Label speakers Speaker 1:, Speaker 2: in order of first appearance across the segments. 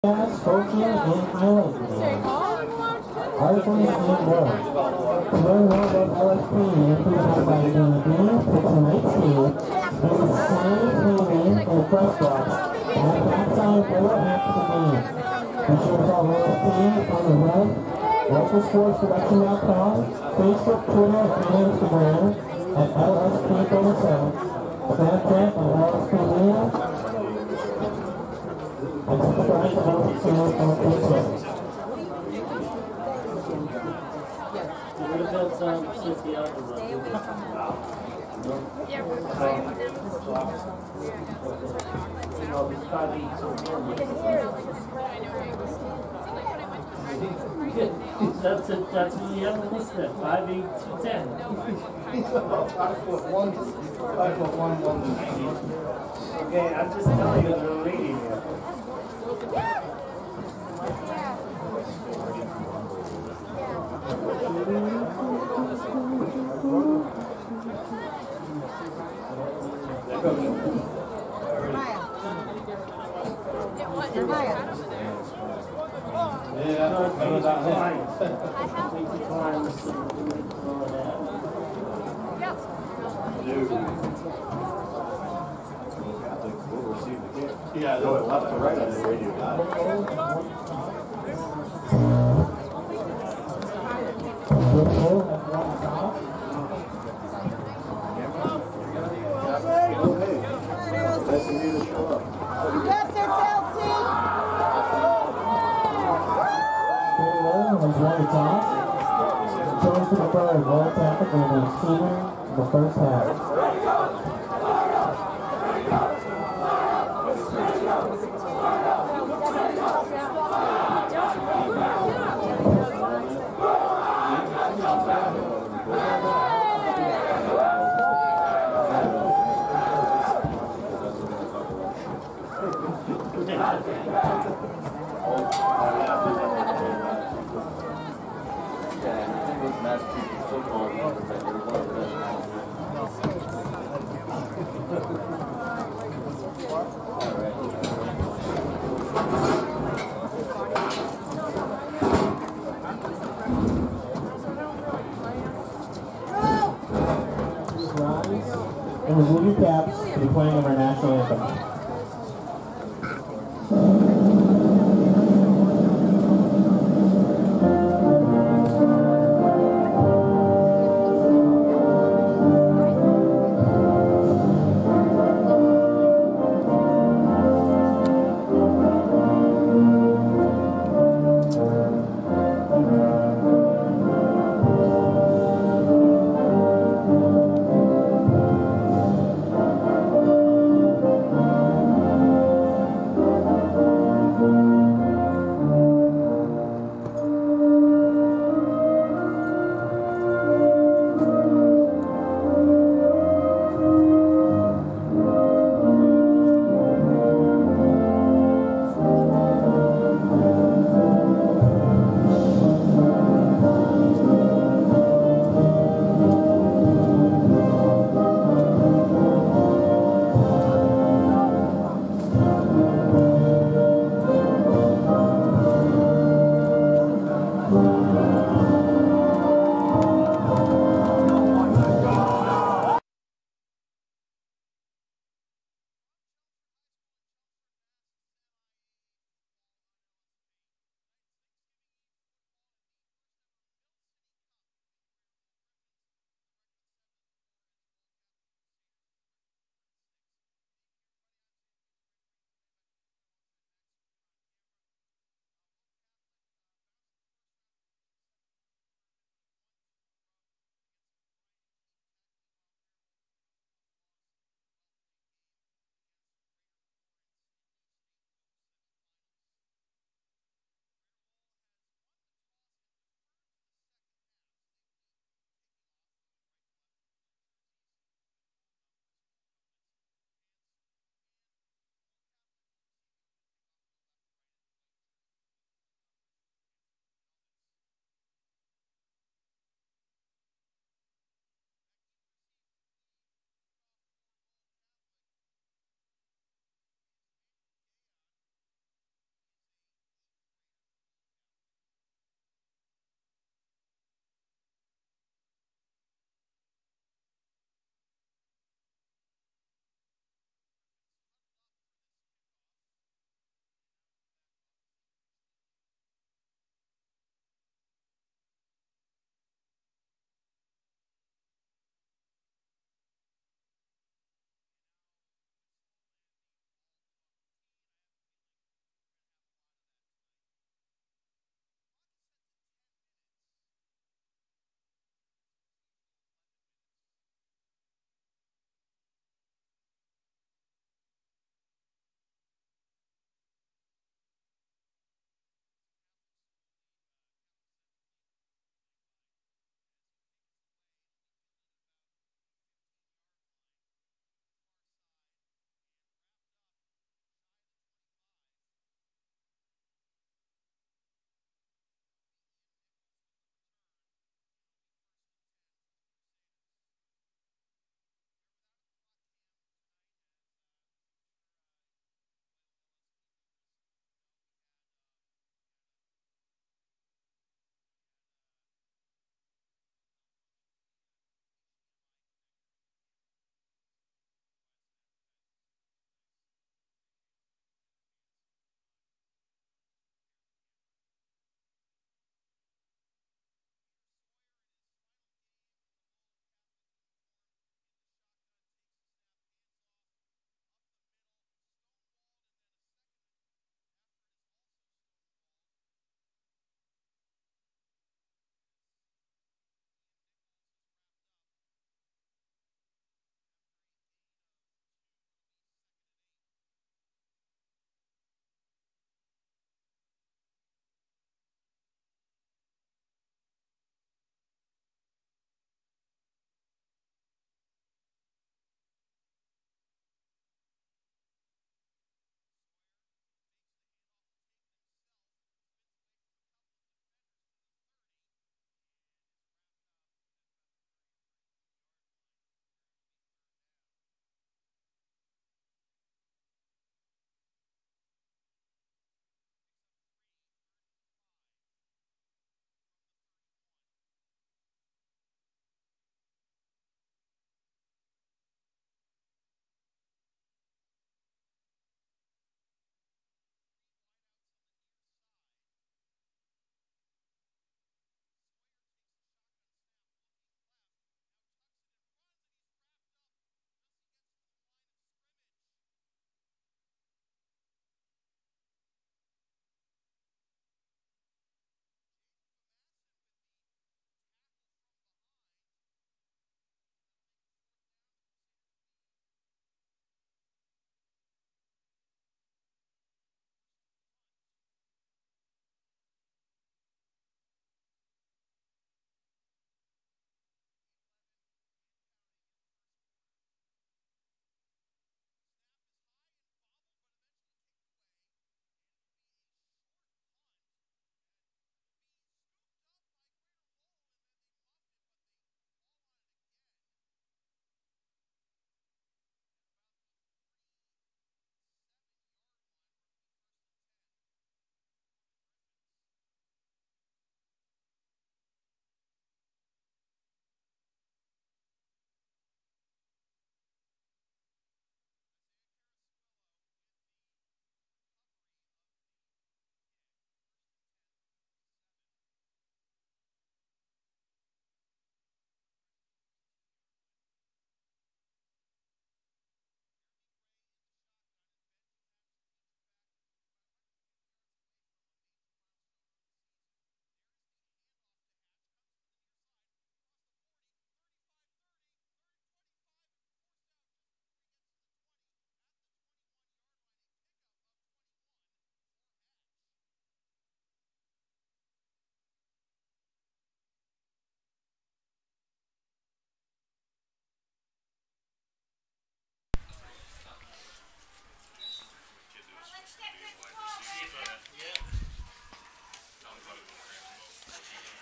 Speaker 1: Spokane, and Highland. Articles and more. To learn more about LSP, including by the game, pick tonight's game, and the sign, payment, and press box, and at halftime or after the game. Be sure to follow LSP on the web, local-sports-direction.com, Facebook, Twitter, and Instagram at LSP37, Snapchat at LSP Media, and subscribe to LSP channel on Facebook.
Speaker 2: That's what you have to listen at 5'8", 210.
Speaker 3: He's about 5'1", 190. Okay, I'm just telling you the reading here.
Speaker 4: Yeah, go left to right on the radio. Nice to meet you. Show up.
Speaker 5: Yes, it's Elsie.
Speaker 1: Has won the toss. Jones to the bird, well tackled and a receiver in the first half. And remove your caps to be playing of our national anthem.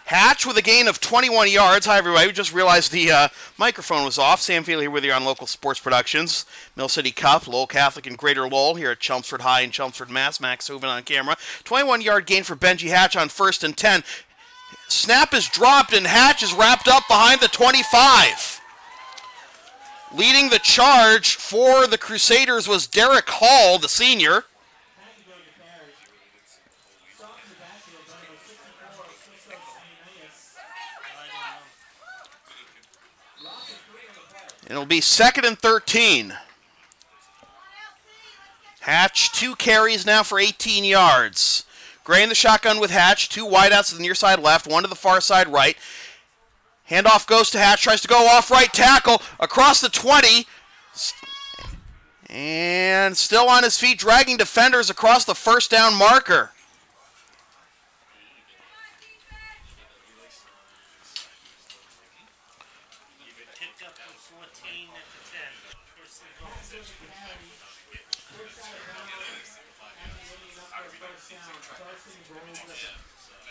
Speaker 6: Hatch with a gain of 21 yards. Hi, everybody. We just realized the microphone was off. Sam Feely here with you on Local Sports Productions. Mill City Cup, Lowell Catholic and Greater Lowell here at Chelmsford High in Chelmsford, Mass. Max Hooven on camera. 21-yard gain for Benji Hatch on 1st and 10. Snap is dropped, and Hatch is wrapped up behind the 25. Leading the charge for the Crusaders was Derek Hall, the senior. It'll be 2nd and 13. Hatch, 2 carries now for 18 yards. Gray in the shotgun with Hatch. 2 wideouts to the near side left, 1 to the far side right. Handoff goes to Hatch, tries to go off right tackle, across the 20. And still on his feet, dragging defenders across the first down marker.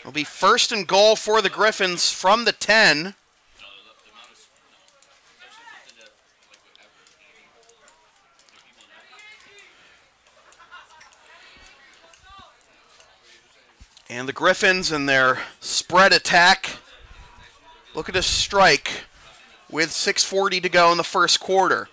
Speaker 6: It'll be 1st and goal for the Griffins from the 10. And the Griffins and their spread attack look at a strike with 6:40 to go in the first quarter.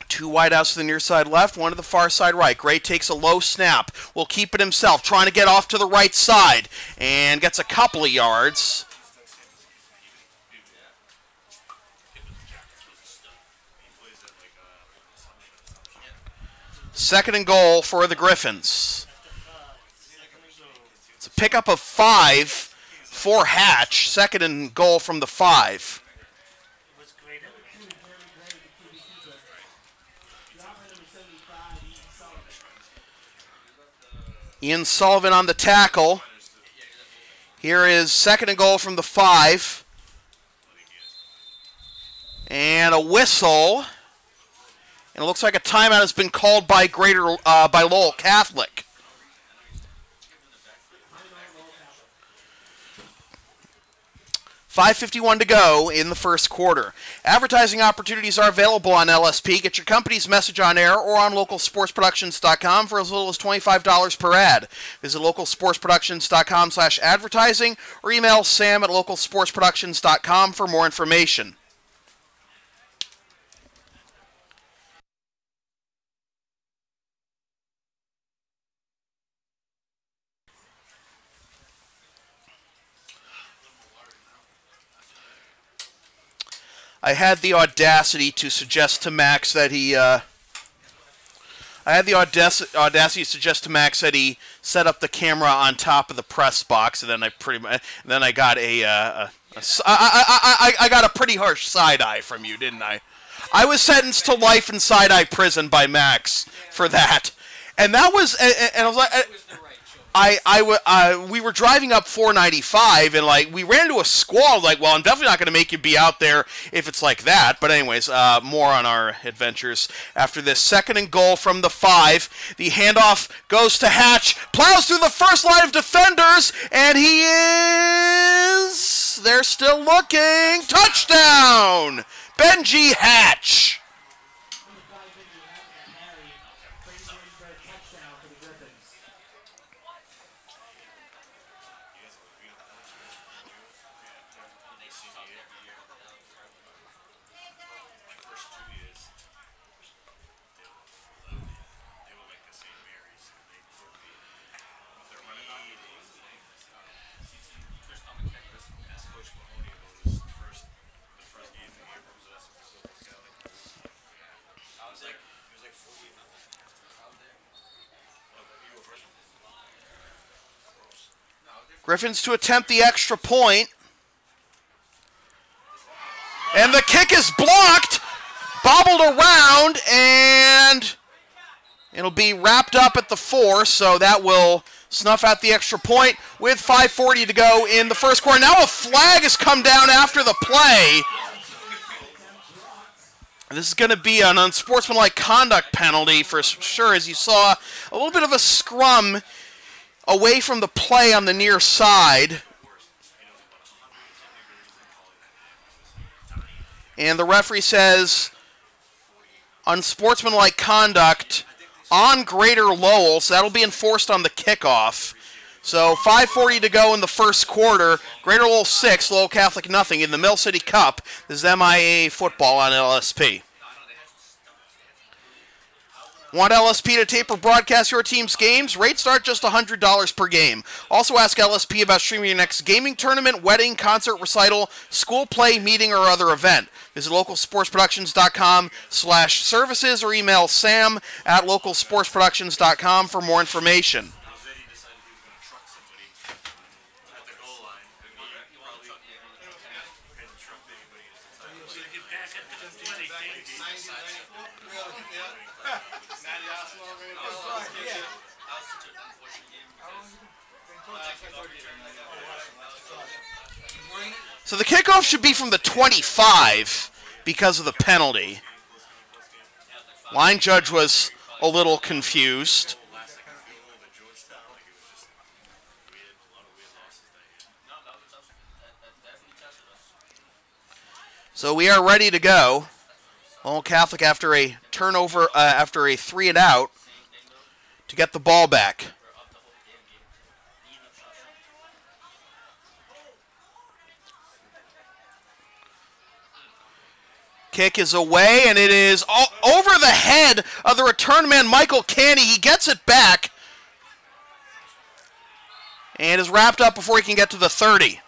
Speaker 6: 2 wideouts to the near side left, 1 to the far side right. Gray takes a low snap, will keep it himself, trying to get off to the right side, and gets a couple of yards. Second and goal for the Griffins. It's a pickup of 5 for Hatch. 2nd and goal from the 5. Ian Sullivan on the tackle. Here is 2nd and goal from the 5. And a whistle. And it looks like a timeout has been called by Lowell Catholic. $5:51 to go in the first quarter. Advertising opportunities are available on LSP. Get your company's message on air or on localsportsproductions.com for as little as $25 per ad. Visit localsportsproductions.com/advertising or email Sam at localsportsproductions.com for more information. I had the audacity to suggest to Max that he set up the camera on top of the press box, and then I got I got a pretty harsh side eye from you, didn't I? I was sentenced to life in side eye prison by Max for that, and that was and I was like. We were driving up 495, and like we ran into a squall. Like, well, I'm definitely not going to make you be out there if it's like that. But anyways, more on our adventures after this. 2nd and goal from the 5. The handoff goes to Hatch, plows through the first line of defenders, and they're still looking. Touchdown, Benji Hatch. Griffins to attempt the extra point. And the kick is blocked, bobbled around, and it'll be wrapped up at the 4, so that will snuff out the extra point with 5:40 to go in the first quarter. Now a flag has come down after the play. This is going to be an unsportsmanlike conduct penalty for sure, as you saw a little bit of a scrum away from the play on the near side. And the referee says unsportsmanlike conduct on Greater Lowell, so that'll be enforced on the kickoff. So 5:40 to go in the first quarter. Greater Lowell 6, Lowell Catholic nothing in the Mill City Cup. This is MIAA football on LSP. Want LSP to tape or broadcast your team's games? Rates start just $100 per game. Also ask LSP about streaming your next gaming tournament, wedding, concert, recital, school play, meeting, or other event. Visit localsportsproductions.com/services or email sam@localsportsproductions.com for more information. So the kickoff should be from the 25 because of the penalty. Line judge was a little confused. So we are ready to go. Lowell Catholic after a turnover, after a 3 and out, to get the ball back. Kick is away, and it is over the head of the return man, Michael Canny. He gets it back and is wrapped up before he can get to the 30.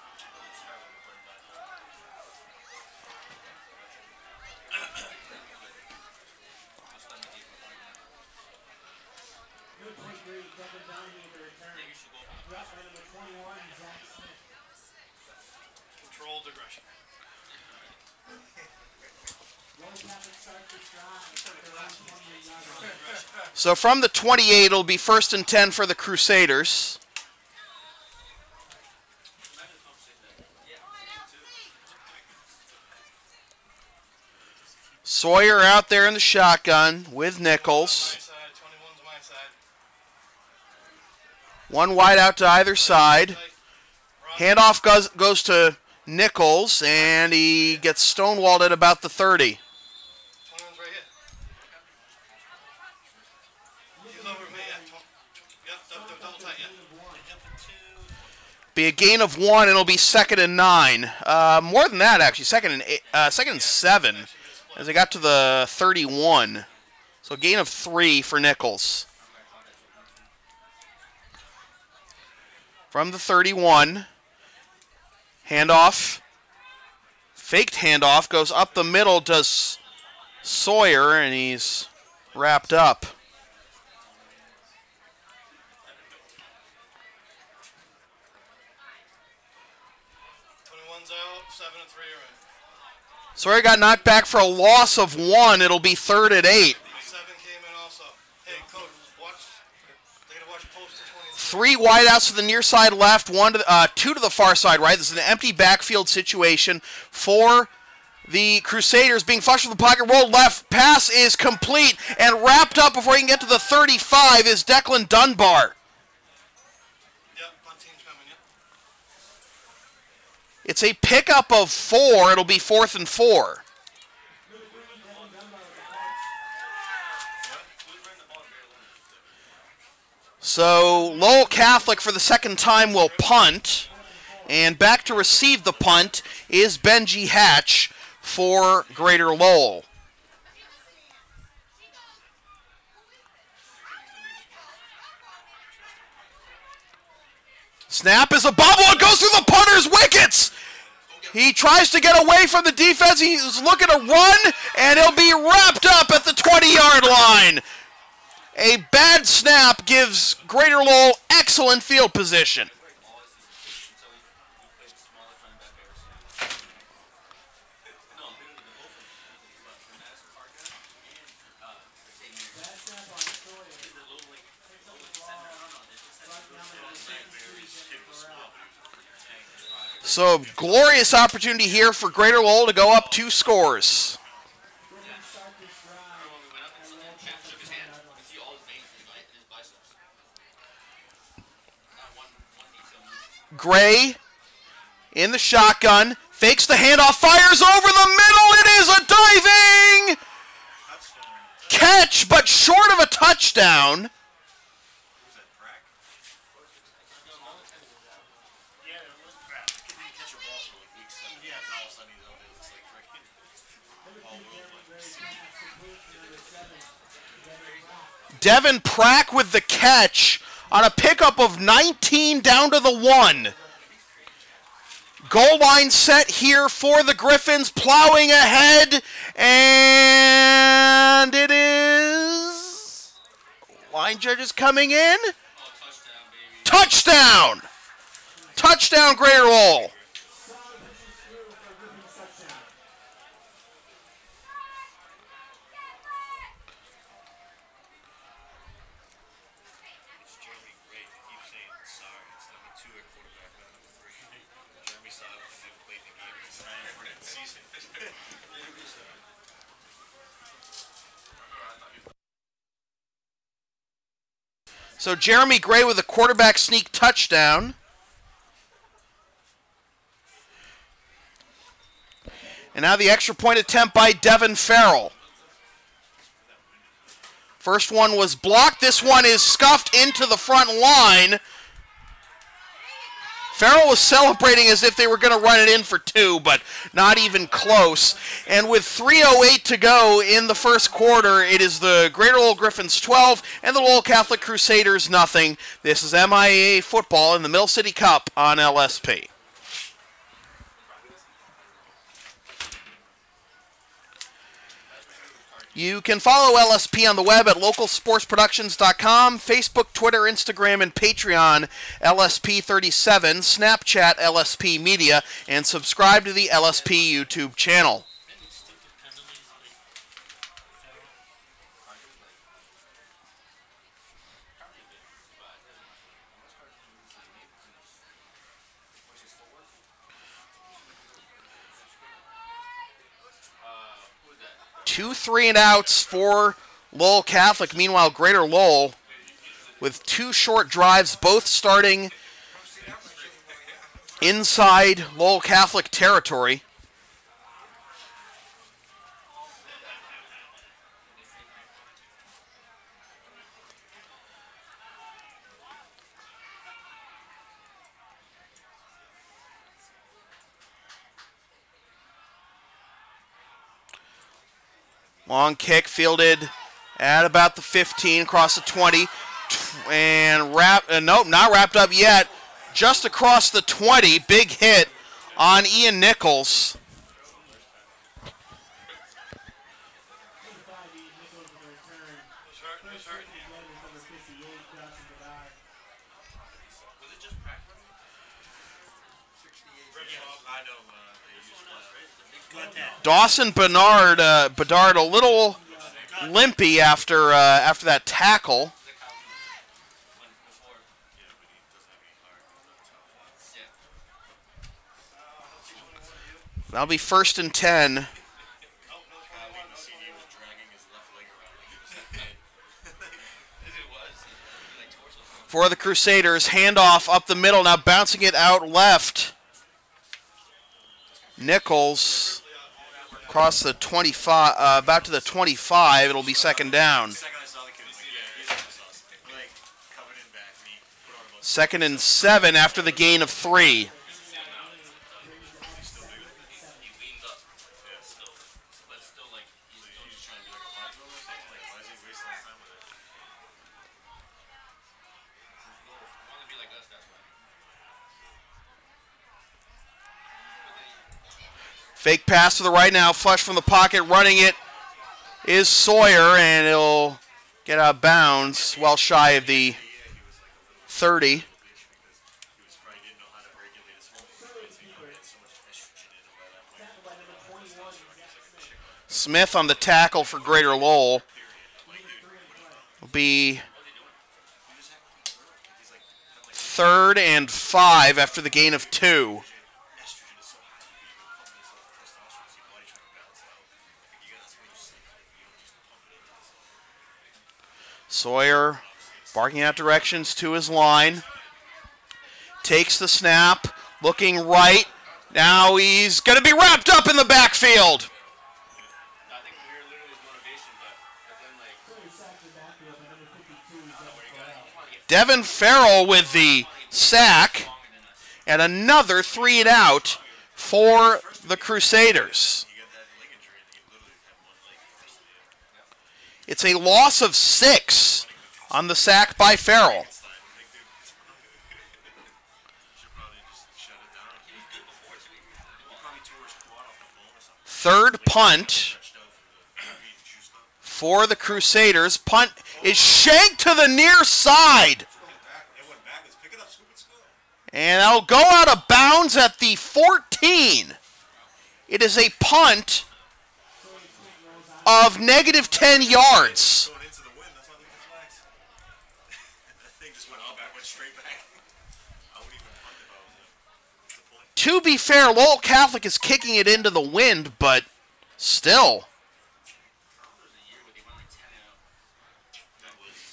Speaker 4: Controlled aggression.
Speaker 6: So from the 28, it'll be 1st and 10 for the Crusaders. Sawyer out there in the shotgun with Nichols. One wide out to either side. Handoff goes to Nichols, and he gets stonewalled at about the 30. Be a gain of 1, and it'll be 2nd and 9. More than that, actually. 2nd and 7, as they got to the 31. So a gain of 3 for Nichols. From the 31, handoff, faked handoff, goes up the middle, does Sawyer, and he's wrapped up. Sawyer got knocked back for a loss of 1. It'll be 3rd and 8. 3 wideouts to the near side left, 2 to the far side right. This is an empty backfield situation for the Crusaders. Being flushed with the pocket, rolled left, pass is complete, and wrapped up before he can get to the 35 is Declan Dunbar. It's a pickup of 4. It'll be 4th and 4. So Lowell Catholic for the 2nd time will punt. And back to receive the punt is Benji Hatch for Greater Lowell. Snap is a bobble. It goes through the punter's wickets. He tries to get away from the defense. He's looking to run, and he'll be wrapped up at the 20-yard line. A bad snap gives Greater Lowell excellent field position. So, glorious opportunity here for Greater Lowell to go up 2 scores. Gray in the shotgun, fakes the handoff, fires over the middle, it is a diving catch, but short of a touchdown. Devin Prack with the catch on a pickup of 19 down to the 1. Goal line set here for the Griffins, plowing ahead, and it is... Line judges coming in. Touchdown! Touchdown, Greater Lowell. So Jeremy Gray with a quarterback sneak touchdown. And now the extra point attempt by Devin Farrell. First one was blocked. This one is scuffed into the front line. Farrell was celebrating as if they were going to run it in for 2, but not even close. And with 3:08 to go in the first quarter, it is the Greater Lowell Griffins 12 and the Lowell Catholic Crusaders nothing. This is MIAA football in the Mill City Cup on LSP. You can follow LSP on the web at localsportsproductions.com, Facebook, Twitter, Instagram, and Patreon, LSP37, Snapchat, LSP Media, and subscribe to the LSP YouTube channel. Two 3-and-outs for Lowell Catholic. Meanwhile, Greater Lowell with 2 short drives, both starting inside Lowell Catholic territory. Long kick fielded at about the 15, across the 20, and nope, not wrapped up yet. Just across the 20, big hit on Ian Nichols. Dawson Bedard a little limpy after that tackle. That'll be 1st and 10. For the Crusaders, handoff up the middle, now bouncing it out left. Nichols across the 25, about to the 25. It'll be 2nd down. 2nd and 7 after the gain of 3. Fake pass to the right now, flush from the pocket, running it is Sawyer, and it'll get out of bounds, well shy of the 30. Smith on the tackle for Greater Lowell. Will be 3rd and 5 after the gain of 2. Sawyer barking out directions to his line. Takes the snap, looking right. Now he's going to be wrapped up in the backfield. Devin Farrell with the sack, and another 3 and out for the Crusaders. It's a loss of 6 on the sack by Farrell. Third punt for the Crusaders. Punt is shanked to the near side. And that'll go out of bounds at the 14. It is a punt of -10 yards. To be fair, Lowell Catholic is kicking it into the wind, but still.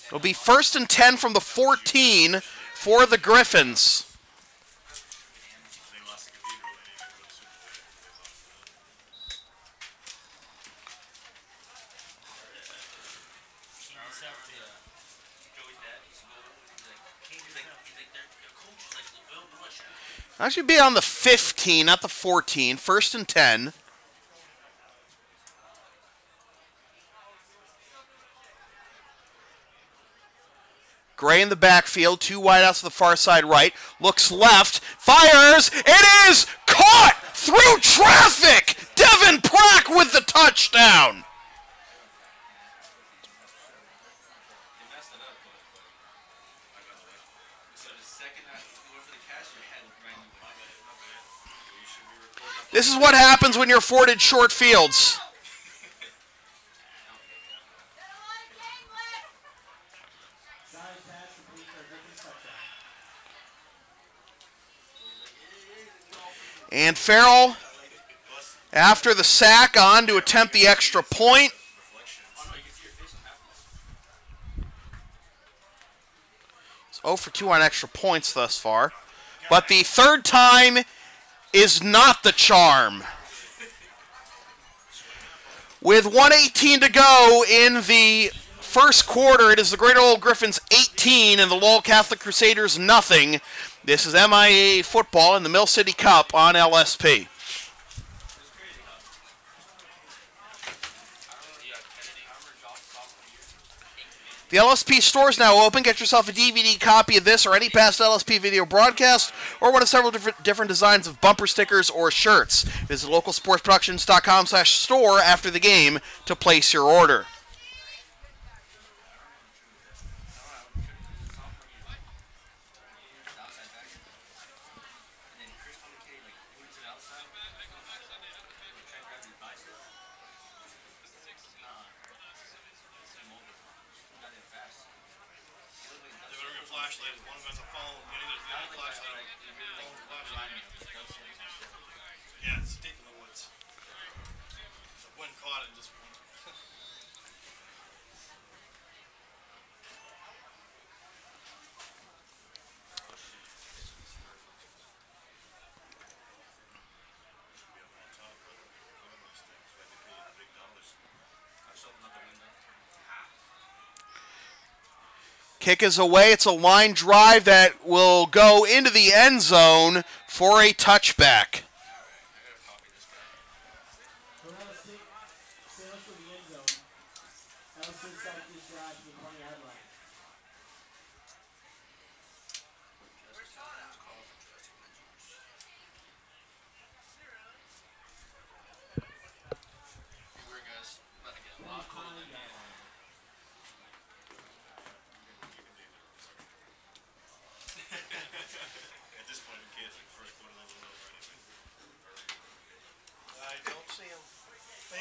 Speaker 6: It'll be 1st and 10 from the 14 for the Griffins. I should be on the 15, not the 14. 1st and 10. Gray in the backfield, 2 wideouts to the far side right. Looks left, fires. It is caught through traffic. Devin Prack with the touchdown. This is what happens when you're afforded short fields. And Farrell, after the sack, on to attempt the extra point. He's 0 for 2 on extra points thus far. But the third time is not the charm. With 1:18 to go in the first quarter, it is the Greater Lowell Griffins 18 and the Lowell Catholic Crusaders nothing. This is MIAA football in the Mill City Cup on LSP. The LSP store is now open. Get yourself a DVD copy of this or any past LSP video broadcast or one of several different designs of bumper stickers or shirts. Visit localsportsproductions.com/store after the game to place your order. Kick is away. It's a line drive that will go into the end zone for a touchback.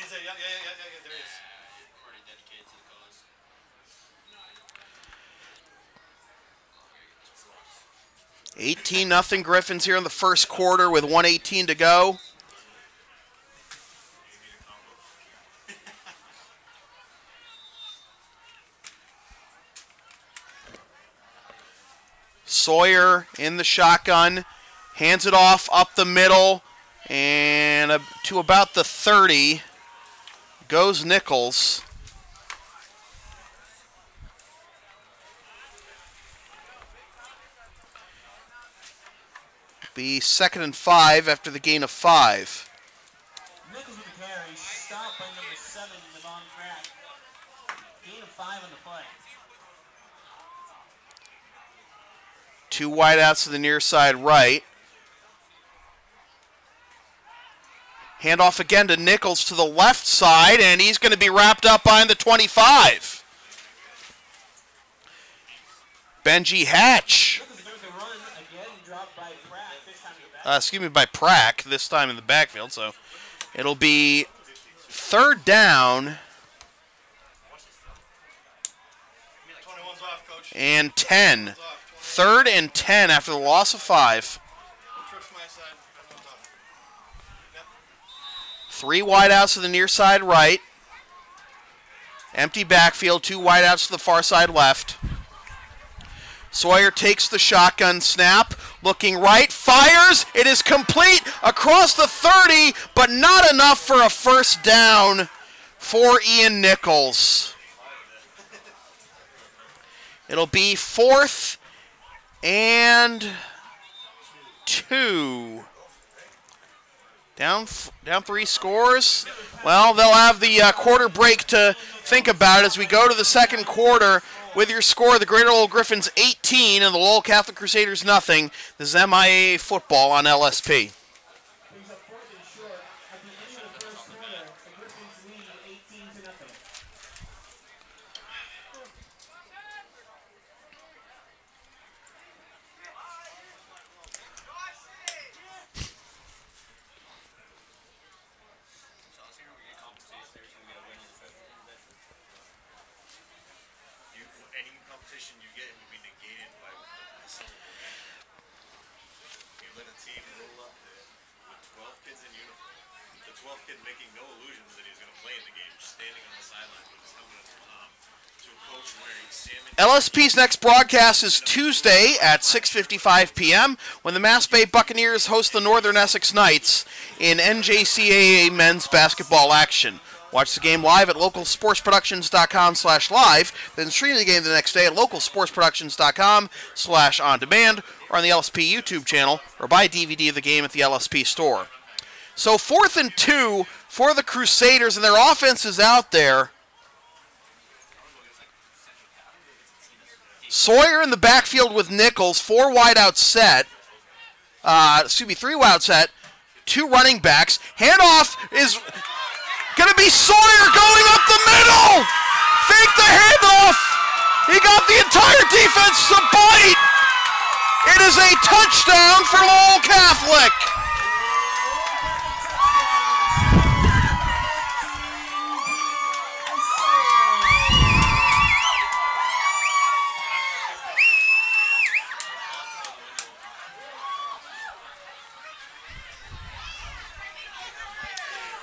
Speaker 3: Yeah, there he is.
Speaker 6: 18-0 Griffins here in the first quarter with 1:18 to go. Sawyer in the shotgun, hands it off up the middle, and to about the 30 goes Nichols. Be 2nd and 5 after the gain of 5.
Speaker 7: Nichols with the carry, stopped by number 7 in the long track. Gain of 5 on the play.
Speaker 6: 2 wideouts to the near side right. Handoff again to Nichols to the left side, and he's going to be wrapped up behind the 25. Benji Hatch. By Prack, this time in the backfield, so it'll be 3rd down and 10. 3rd and 10 after the loss of 5. 3 wideouts to the near side right. Empty backfield, 2 wideouts to the far side left. Sawyer takes the shotgun snap, looking right, fires, it is complete across the 30, but not enough for a 1st down for Ian Nichols. It'll be 4th and 2. Down 3 scores. Well, they'll have the quarter break to think about as we go to the 2nd quarter. With your score, the Greater Lowell Griffins 18 and the Lowell Catholic Crusaders nothing. This is MIAA football on LSP. LSP's next broadcast is Tuesday at 6:55 p.m. when the Mass Bay Buccaneers host the Northern Essex Knights in NJCAA men's basketball action. Watch the game live at localsportsproductions.com/live, then stream the game the next day at localsportsproductions.com/on-demand or on the LSP YouTube channel, or buy a DVD of the game at the LSP store. So 4th and 2 for the Crusaders, and their offense is out there. Sawyer in the backfield with Nichols, 4 wide out set. 3 wide out set. 2 running backs. Handoff is going to be Sawyer going up the middle. Fake the handoff. He got the entire defense to bite. It is a touchdown for Lowell Catholic.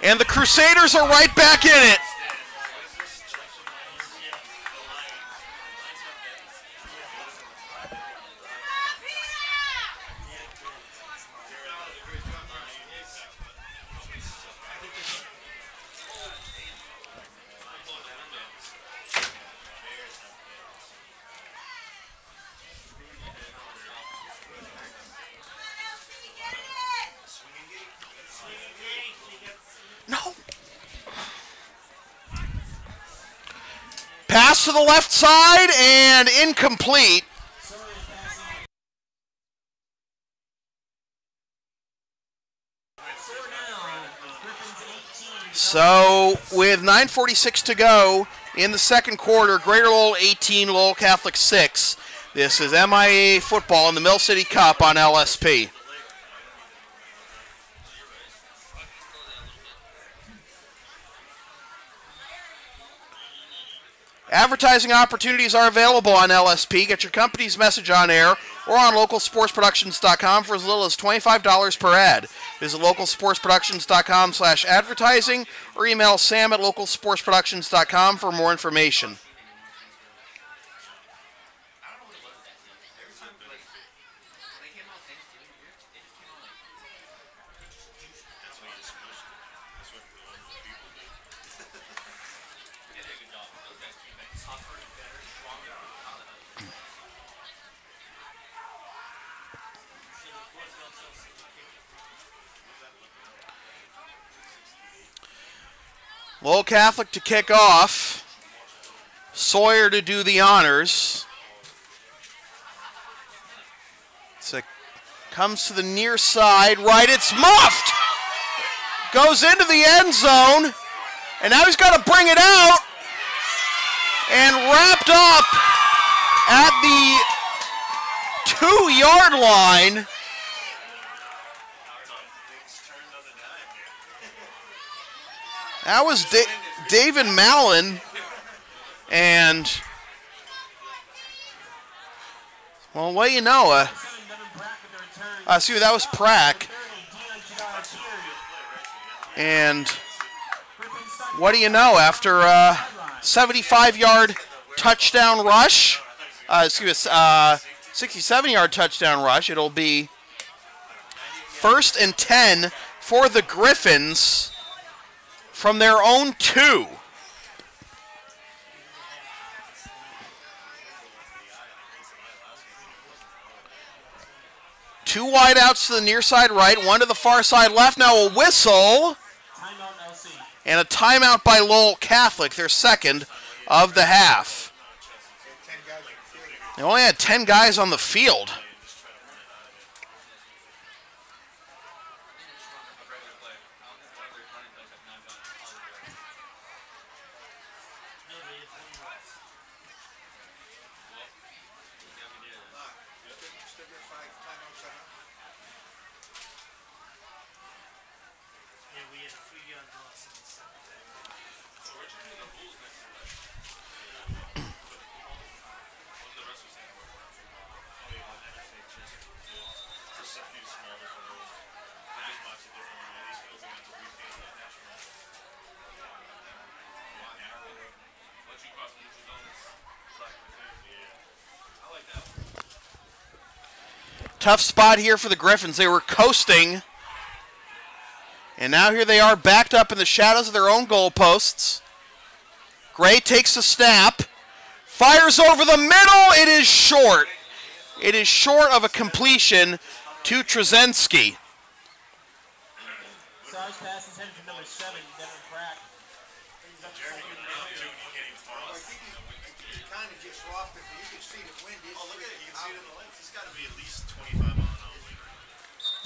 Speaker 6: And the Crusaders are right back in it. Pass to the left side and incomplete. So with 9:46 to go in the 2nd quarter, Greater Lowell 18, Lowell Catholic 6. This is MIAA football in the Mill City Cup on LSP. Advertising opportunities are available on LSP. Get your company's message on air or on localsportsproductions.com for as little as $25 per ad. Visit localsportsproductions.com/advertising or email sam@localsportsproductions.com for more information. Lowell Catholic to kick off. Sawyer to do the honors. So it comes to the near side, right, it's muffed! Goes into the end zone, and now he's got to bring it out, and wrapped up at the 2-yard line. That was David Mallon, and, well, what do you know? See, that was Prack. And what do you know? After a 75-yard touchdown rush, 67-yard touchdown rush, it'll be 1st and 10 for the Griffins from their own 2. Two wideouts to the near side right, one to the far side left. Now a whistle and a timeout by Lowell Catholic, their second of the half. They only had 10 guys on the field. Tough spot here for the Griffins. They were coasting, and now here they are backed up in the shadows of their own goalposts. Gray takes the snap, fires over the middle. It is short. It is short of a completion to Trzynski.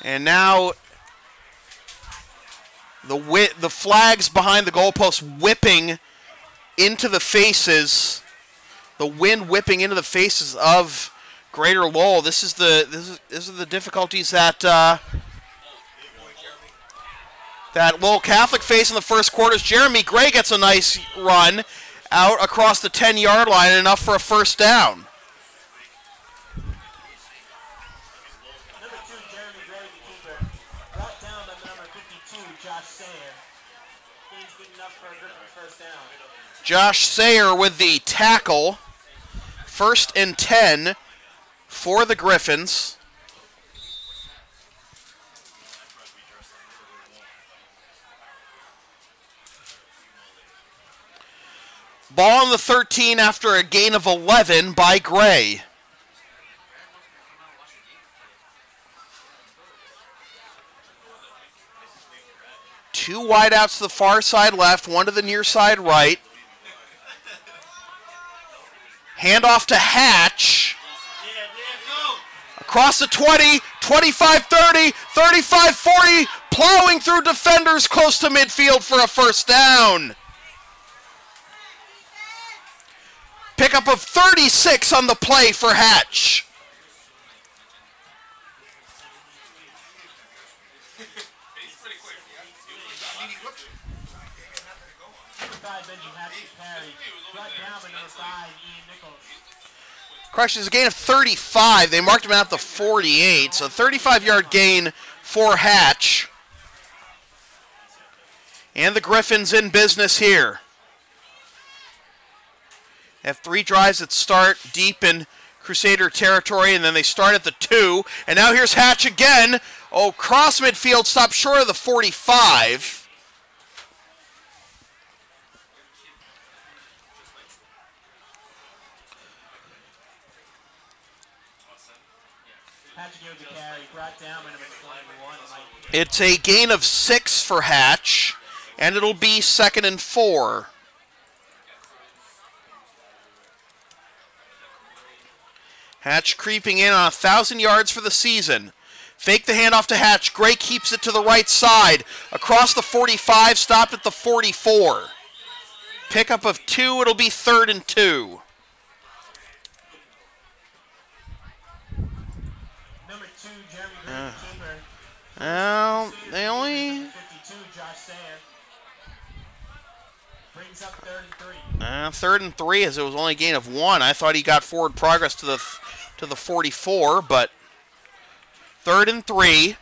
Speaker 6: And now the flags behind the goalpost whipping into the faces, the wind whipping into the faces of Greater Lowell. This is the difficulties that that Lowell Catholic faced in the first quarters. Jeremy Gray gets a nice run out across the 10-yard line, enough for a first down. Josh Sayer with the tackle. 1st and 10 for the Griffins. Ball on the 13 after a gain of 11 by Gray. Two wideouts to the far side left, one to the near side right. Handoff to Hatch. Across the 20, 25-30, 35-40, plowing through defenders close to midfield for a first down. Pickup of 36 on the play for Hatch. Correction, is a gain of 35. They marked him out the 48, so 35-yard gain for Hatch. And the Griffins in business here. They have 3 drives that start deep in Crusader territory, and then they start at the 2. And now here's Hatch again. Oh, cross midfield, stopped short of the 45. It's a gain of 6 for Hatch, And it'll be 2nd and 4. Hatch creeping in on 1,000 yards for the season. Fake the handoff to Hatch. Gray keeps it to the right side. Across the 45, stopped at the 44. Pickup of 2, it'll be 3rd and 2.
Speaker 7: Number 2, Jeremy Green, keeper.
Speaker 6: Well, they only...
Speaker 7: 52, Josh Sayer. Brings up 3rd and 3.
Speaker 6: 3rd and 3, as it was only a gain of 1. I thought he got forward progress to the 44, but 3rd and 3.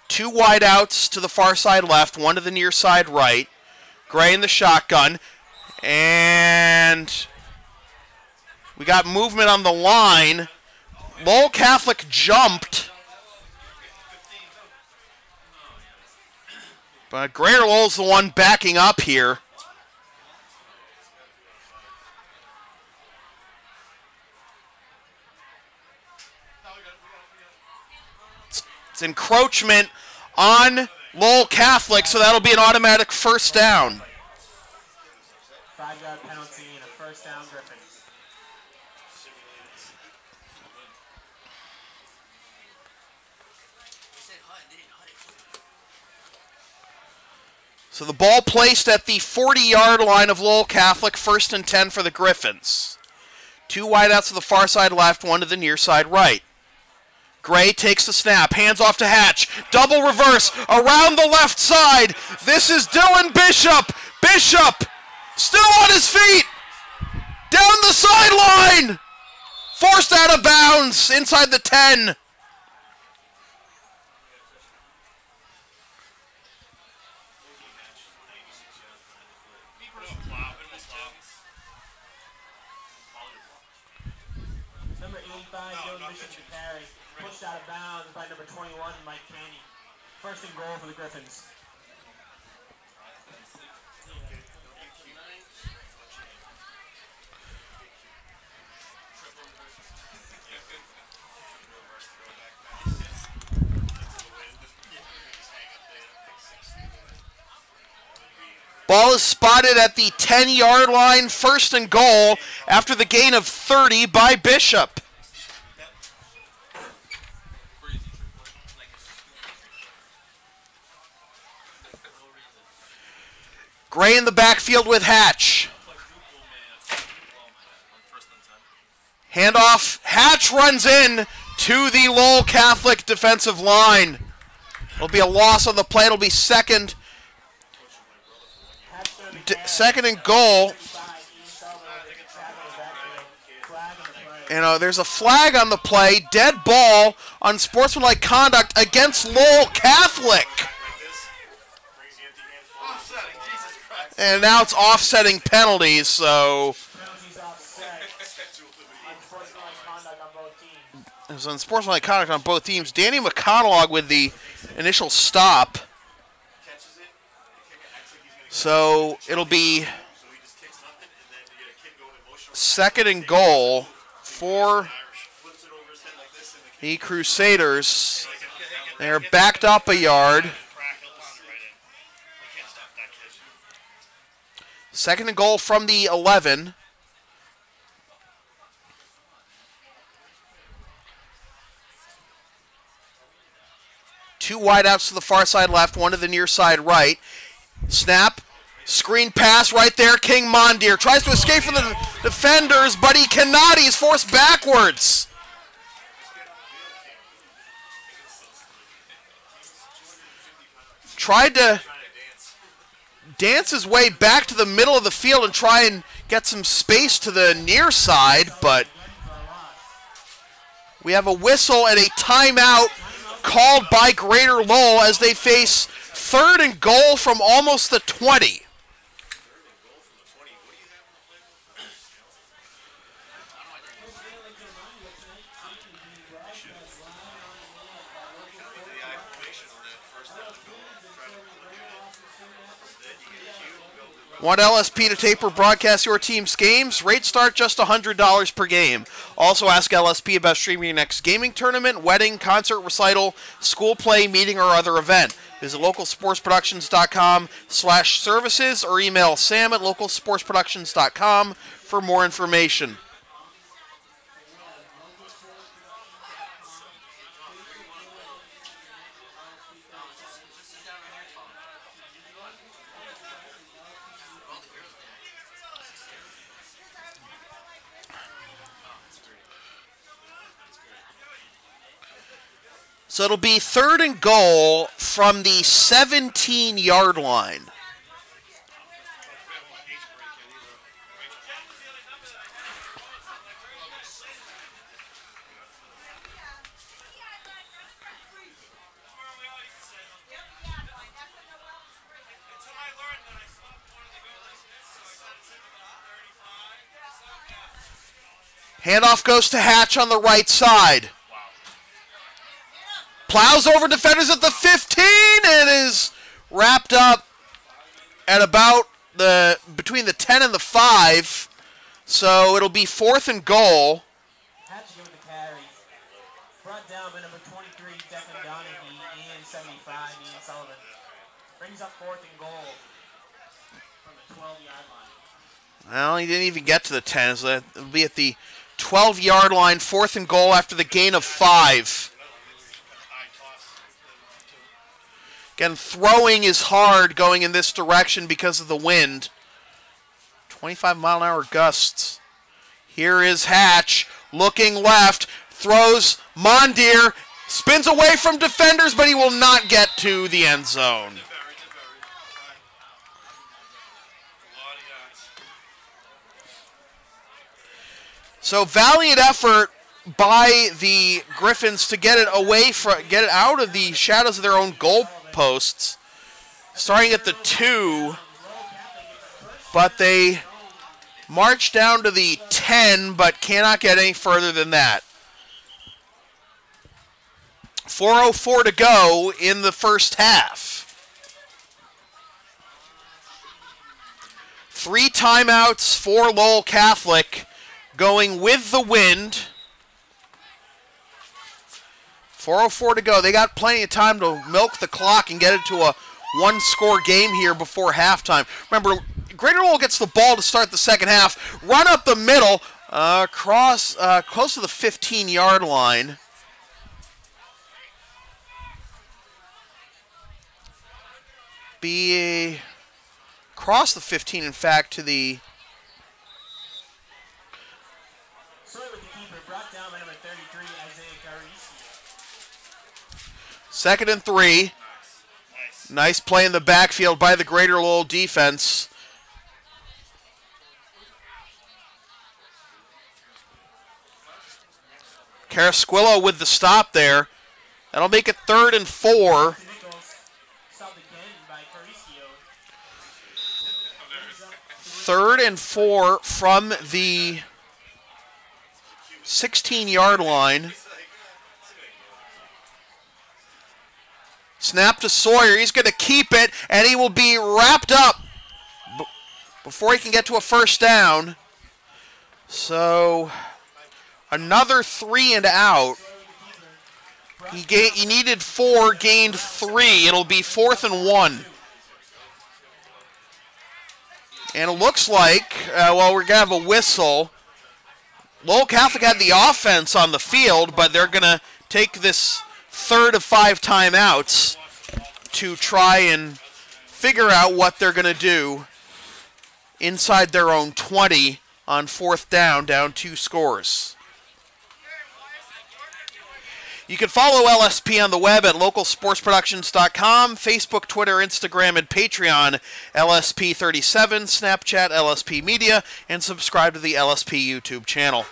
Speaker 6: 2 wideouts to the far side left, 1 to the near side right. Gray in the shotgun, and we got movement on the line. Lowell Catholic jumped, but Greater Lowell's the one backing up here. It's encroachment on Lowell Catholic, so that'll be an automatic 1st down.
Speaker 7: 5-yard penalty and a 1st down, Griffins.
Speaker 6: So the ball placed at the 40-yard line of Lowell Catholic, 1st and 10 for the Griffins. 2 wideouts to the far side left, 1 to the near side right. Gray takes the snap, hands off to Hatch, double reverse, around the left side. This is Dylan Bishop. Bishop, still on his feet, down the sideline, forced out of bounds, inside the 10.
Speaker 7: Number 85, Dylan Bishop to carry. Pushed out of bounds by number 21, Mike Caney. 1st and goal for the Griffins.
Speaker 6: Ball is spotted at the 10-yard line, 1st and goal, after the gain of 30 by Bishop. Gray in the backfield with Hatch. Handoff. Hatch runs in to the Lowell Catholic defensive line. It'll be a loss on the play. It'll be 2nd and goal. And there's a flag on the play. Dead ball on sportsmanlike conduct against Lowell Catholic. And now it's offsetting penalties, so it's unsportsmanlike conduct on both teams. Danny McConnell with the initial stop. So it'll be 2nd and goal for the Crusaders. They're backed up a yard. 2nd and goal from the 11. Two wideouts to the far side left, 1 to the near side right. Snap, screen pass right there. King Mondier tries to escape from the defenders, but he cannot. He's forced backwards. Tried to dance his way back to the middle of the field and try and get some space to the near side, but we have a whistle and a timeout called by Greater Lowell as they face 3rd and goal from almost the 20. Want LSP to tape or broadcast your team's games? Rates start just $100 per game. Also ask LSP about streaming your next gaming tournament, wedding, concert, recital, school play, meeting, or other event. Visit localsportsproductions.com/services or email sam@localsportsproductions.com for more information. So it'll be 3rd and goal from the 17-yard line. Handoff goes to Hatch on the right side. Plows over defenders at the 15 and is wrapped up at about between the 10 and the 5. So it'll be 4th and goal.
Speaker 7: Hatch with the carry. Brought down by number 23, Declan Donaghy, and 75, Ian Sullivan. Brings up 4th and goal from the 12-yard line.
Speaker 6: Well, he didn't even get to the 10, so it'll be at the 12-yard line, 4th and goal after the gain of 5. Again, throwing is hard going in this direction because of the wind. 25-mile-an-hour gusts. Here is Hatch, looking left, throws Mondier, spins away from defenders, but he will not get to the end zone. So valiant effort by the Griffins to get it out of the shadows of their own goal posts, starting at the 2, but they march down to the 10, but cannot get any further than that. 4:04 to go in the first half. 3 timeouts for Lowell Catholic, going with the wind. 4:04 to go. They got plenty of time to milk the clock and get it to a one-score game here before halftime. Remember, Greater Lowell gets the ball to start the second half. Run up the middle, close to the 15-yard line. Across the 15, in fact, to the... Second and 3. Nice play in the backfield by the Greater Lowell defense. Carasquillo with the stop there. That'll make it 3rd and 4. Third and 4 from the 16-yard line. Snap to Sawyer. He's going to keep it, and he will be wrapped up before he can get to a first down. So another 3 and out. He needed 4, gained 3. It'll be 4th and 1. And it looks like, well, we're going to have a whistle. Lowell Catholic had the offense on the field, but they're going to take this 3rd of 5 timeouts to try and figure out what they're going to do inside their own 20 on 4th down 2 scores. You can follow LSP on the web at localsportsproductions.com, Facebook, Twitter, Instagram, and Patreon, LSP37, Snapchat, LSP Media, and subscribe to the LSP YouTube channel.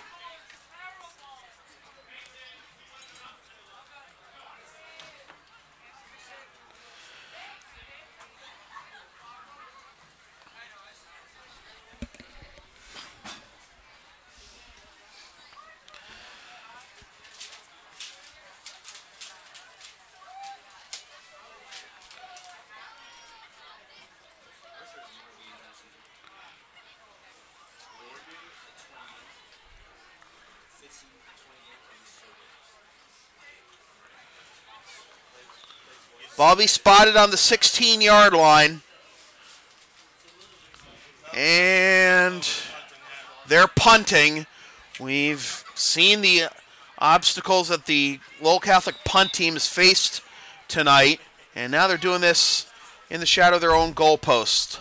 Speaker 6: Ball be spotted on the 16-yard line. And they're punting. We've seen the obstacles that the Lowell Catholic punt team has faced tonight, and now they're doing this in the shadow of their own goalpost.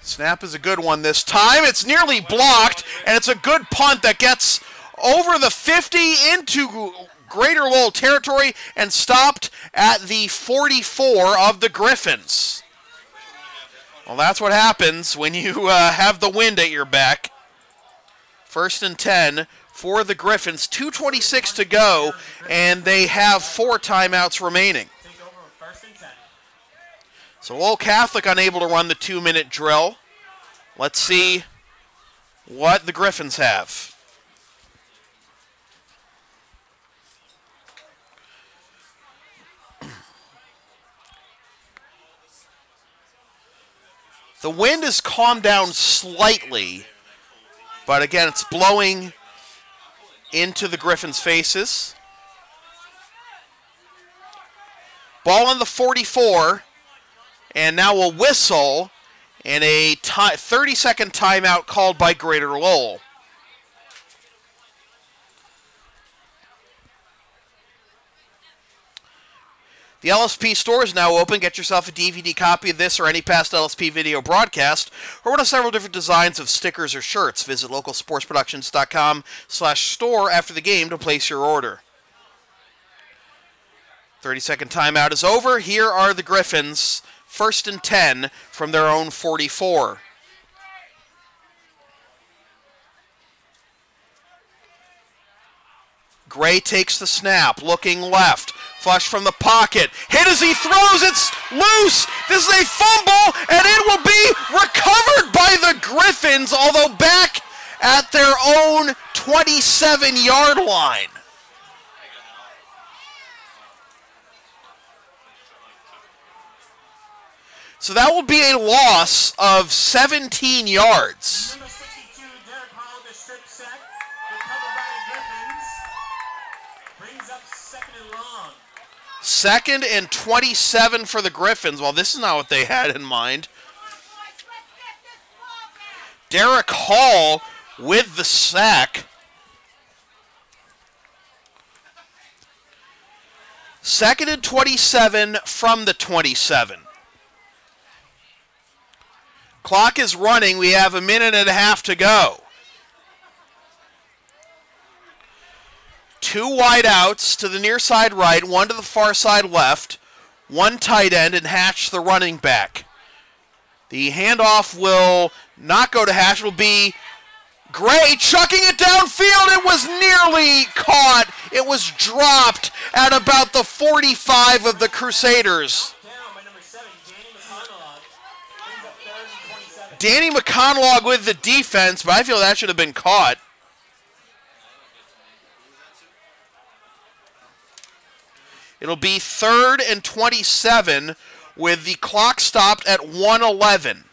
Speaker 6: Snap is a good one this time. It's nearly blocked, and it's a good punt that gets over the 50 into Greater Lowell territory and stopped at the 44 of the Griffins. Well, that's what happens when you have the wind at your back. 1st and 10 for the Griffins. 2:26 to go, and they have 4 timeouts remaining. So Lowell Catholic unable to run the 2-minute drill. Let's see what the Griffins have. The wind has calmed down slightly, but again, it's blowing into the Griffins' faces. Ball on the 44, and now a whistle and a 30-second timeout called by Greater Lowell. The LSP store is now open. Get yourself a DVD copy of this or any past LSP video broadcast, or one of several different designs of stickers or shirts. Visit localsportsproductions.com/store after the game to place your order. 30-second timeout is over. Here are the Griffins, 1st and 10 from their own 44. Gray takes the snap, looking left. Flush from the pocket. Hit as he throws. It's loose. This is a fumble, and it will be recovered by the Griffins, although back at their own 27-yard line. So that will be a loss of 17 yards.
Speaker 7: Number 62, Derek Hall, the strip sack, recovered by the Griffins. Brings up 2nd and long.
Speaker 6: 2nd and 27 for the Griffins. Well, this is not what they had in mind. Derek Hall with the sack. 2nd and 27 from the 27. Clock is running. We have a minute and a half to go. 2 wideouts to the near side right, 1 to the far side left, 1 tight end, and Hatch the running back. The handoff will not go to Hatch. It will be Gray chucking it downfield. It was nearly caught. It was dropped at about the 45 of the Crusaders. Danny McConlog with the defense, but I feel that should have been caught. It'll be 3rd and 27 with the clock stopped at 1:11.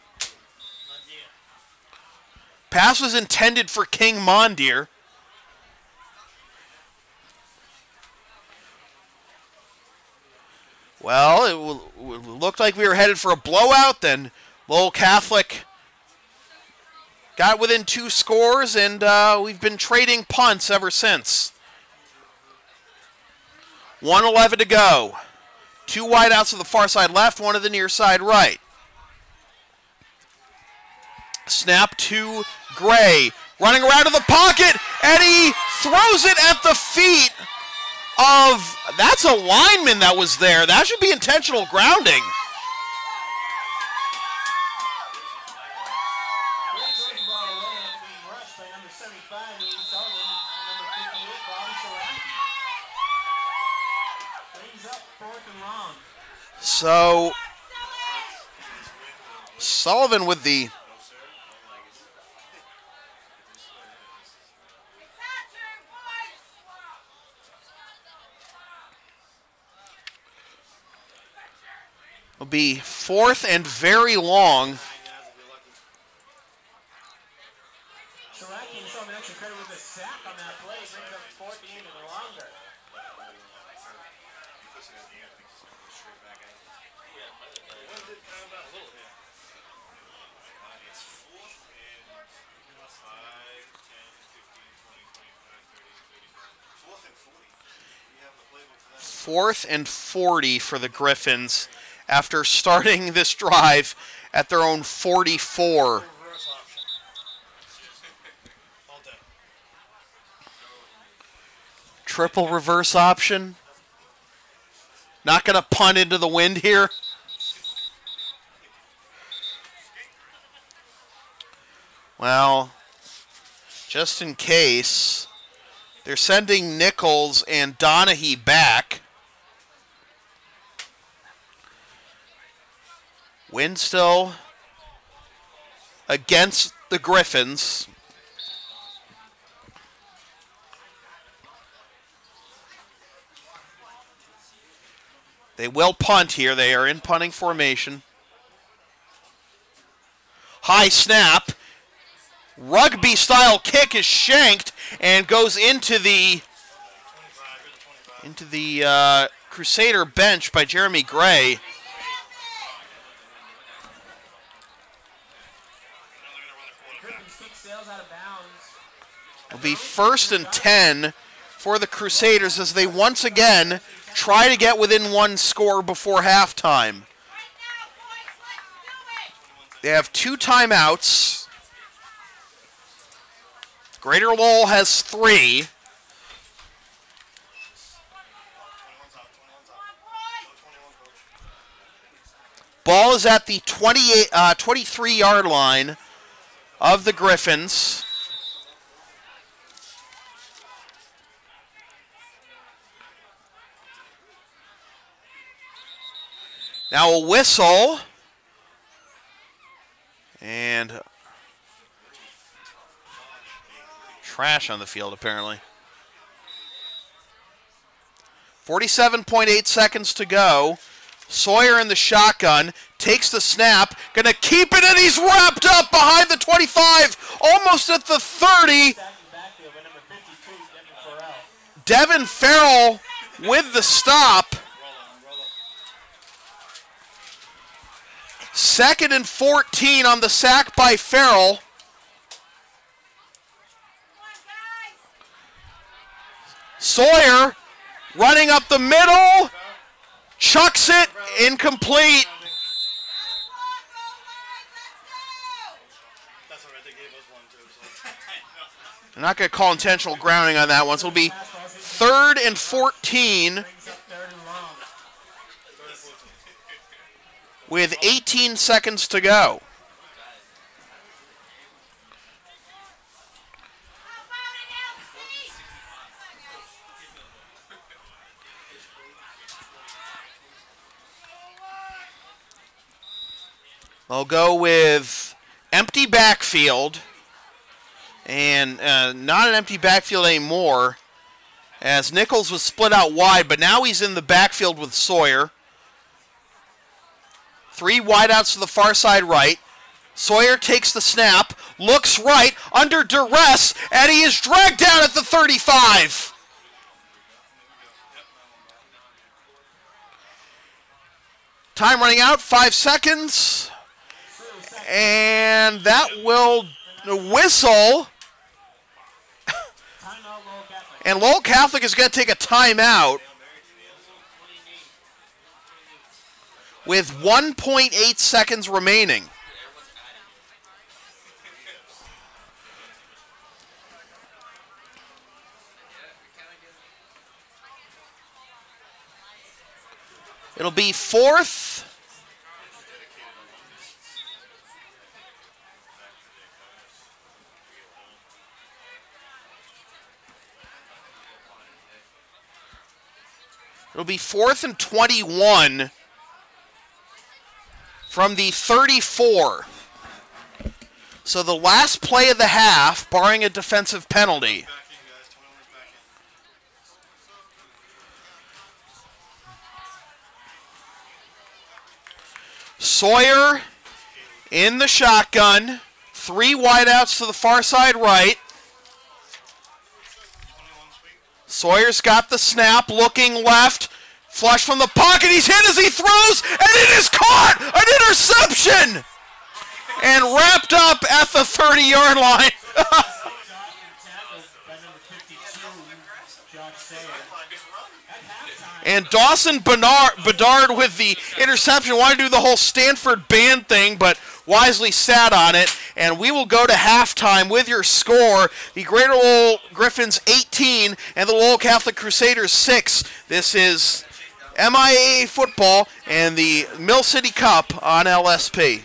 Speaker 6: Pass was intended for King Mondier. Well, it looked like we were headed for a blowout. Then Lowell Catholic got within 2 scores, and we've been trading punts ever since. 1:11 to go. 2 wideouts to the far side left, 1 to the near side right. Snap to Gray. Running around to the pocket, and he throws it at the feet of... That's a lineman that was there. That should be intentional grounding. So, Sullivan with the... will be 4th and very long.
Speaker 7: Selecting some extra credit with a sack on that play brings up 14 and longer.
Speaker 6: Fourth and 40 for the Griffins after starting this drive at their own 44. Triple reverse option. Not going to punt into the wind here. Well, just in case, they're sending Nichols and Donahue back. Wind still against the Griffins. They will punt here. They are in punting formation. High snap. Rugby-style kick is shanked and goes into the Crusader bench by Jeremy Gray. It'll be 1st and 10 for the Crusaders as they once again try to get within one score before halftime. They have 2 timeouts. Greater Lowell has 3. Ball is at the 23-yard line of the Griffins. Now a whistle. And trash on the field, apparently. 47.8 seconds to go. Sawyer in the shotgun, takes the snap, gonna keep it, and he's wrapped up behind the 25, almost at the 30. Devin Farrell with the stop. 2nd and 14 on the sack by Farrell. Sawyer running up the middle, chucks it, incomplete. I'm not going to call intentional grounding on that one, so it'll be 3rd and 14 with 18 seconds to go. They'll go with empty backfield, and not an empty backfield anymore, as Nichols was split out wide, but now he's in the backfield with Sawyer. 3 wideouts to the far side right. Sawyer takes the snap, looks right, under duress, and he is dragged down at the 35. Time running out, 5 seconds. And that will whistle. And Lowell Catholic is going to take a timeout with 1.8 seconds remaining. It'll be 4th. It'll be 4th and 21 from the 34. So the last play of the half, barring a defensive penalty. Sawyer in the shotgun, 3 wideouts to the far side right. Sawyer's got the snap, looking left. Flush from the pocket, he's hit as he throws, and it is caught! An interception! And wrapped up at the 30-yard line. And Dawson Bedard with the interception. Wanted to do the whole Stanford band thing, but wisely sat on it. And we will go to halftime with your score. The Greater Lowell Griffins 18 and the Lowell Catholic Crusaders 6. This is MIAA football and the Mill City Cup on LSP.